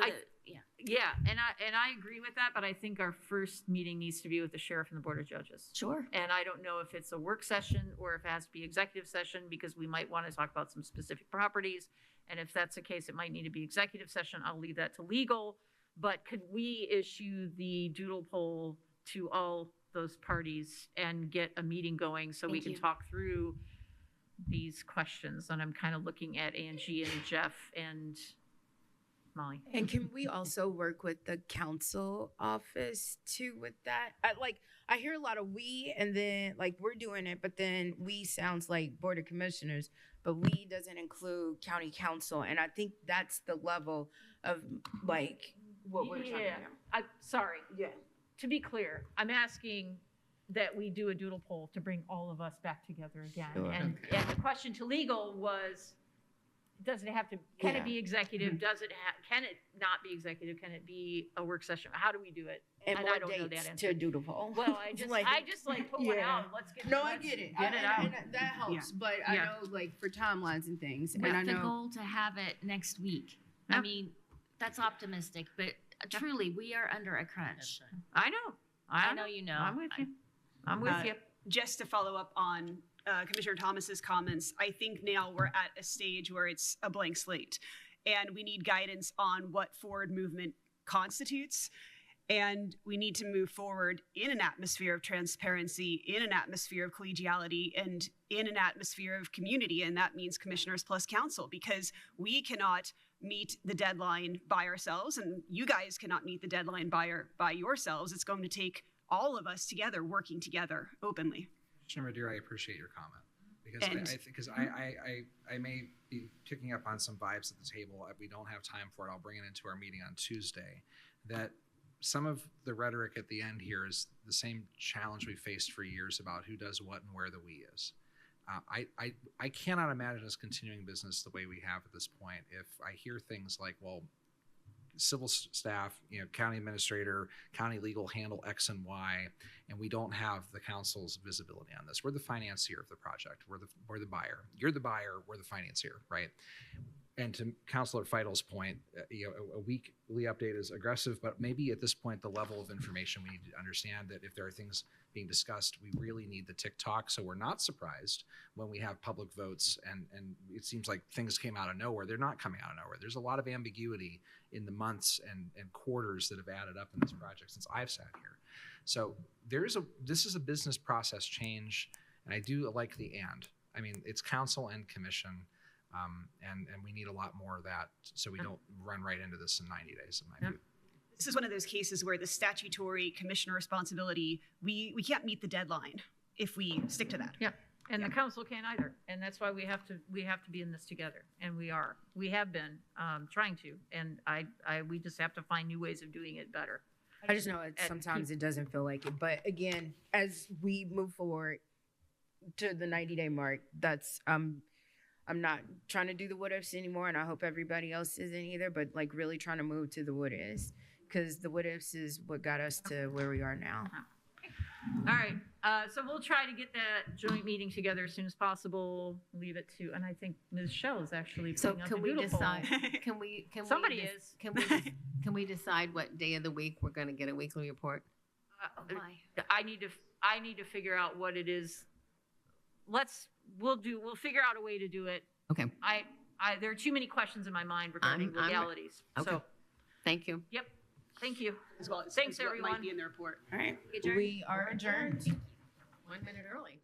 Yeah, and I agree with that, but I think our first meeting needs to be with the sheriff and the board of judges. Sure. And I don't know if it's a work session or if it has to be executive session, because we might want to talk about some specific properties. And if that's the case, it might need to be executive session. I'll leave that to legal. But could we issue the doodle poll to all those parties and get a meeting going so we can talk through these questions? And I'm kind of looking at Angie and Jeff and Molly. And can we also work with the council office too with that? I hear a lot of we, and then like we're doing it, but then we sounds like Board of Commissioners, but we doesn't include county council. And I think that's the level of like what we're trying to do. Sorry. Yeah. To be clear, I'm asking that we do a doodle poll to bring all of us back together again. Sure. And the question to legal was, does it have to, can it be executive? Can it not be executive? Can it be a work session? How do we do it? And I don't more know dates that answer. to doodle poll. Well, I just put one out. Let's get I get it. Get it out. And that helps. But I know like for timelines and things. With and I the know goal to have it next week. Yeah. I mean, that's optimistic, but truly, we are under a crunch. I know. I know you know. I'm with you. I'm with you. Just to follow up on Commissioner Thomas's comments, I think now we're at a stage where it's a blank slate, and we need guidance on what forward movement constitutes. And we need to move forward in an atmosphere of transparency, in an atmosphere of collegiality, and in an atmosphere of community. And that means commissioners plus council, because we cannot meet the deadline by ourselves, and you guys cannot meet the deadline by yourselves. It's going to take all of us together working together openly. Chairman Deere, I appreciate your comment because And- I may be picking up on some vibes at the table. If we don't have time for it, I'll bring it into our meeting on Tuesday. That some of the rhetoric at the end here is the same challenge we faced for years about who does what and where the we is. I cannot imagine us continuing business the way we have at this point if I hear things like, well, civil staff, county administrator, county legal handle X and Y, and we don't have the council's visibility on this. We're the financier of the project. We're the buyer. You're the buyer. We're the financier, right? And to Councilor Feidel's point, a weekly update is aggressive, but maybe at this point, the level of information we need to understand that if there are things being discussed, we really need the TikTok. So we're not surprised when we have public votes and it seems like things came out of nowhere. They're not coming out of nowhere. There's a lot of ambiguity in the months and quarters that have added up in this project since I've sat here. So this is a business process change, and I do like the and. I mean, it's council and commission. And we need a lot more of that so we don't run right into this in 90 days, in my view. This is one of those cases where the statutory commissioner responsibility, we can't meet the deadline if we stick to that. Yeah, and the council can't either, and that's why we have to be in this together, and we have been trying to, and we just have to find new ways of doing it better. I just know sometimes it doesn't feel like it, but again, as we move forward to the 90-day mark, that's I'm not trying to do the what ifs anymore, and I hope everybody else isn't either, but like really trying to move to the what is, because the what ifs is what got us to where we are now. All right, so we'll try to get that joint meeting together as soon as possible. Leave it to, and I think Ms. Shell is actually So putting up can a we doodle poll. decide? Somebody is. Can we decide what day of the week we're going to get a weekly report? I need to figure out what it is. We'll figure out a way to do it. Okay. There are too many questions in my mind regarding legalities. Okay. So, thank you. yep. Thank you. As well, Thanks, what everyone. might be in the report. All right, we are adjourned. 1 minute early.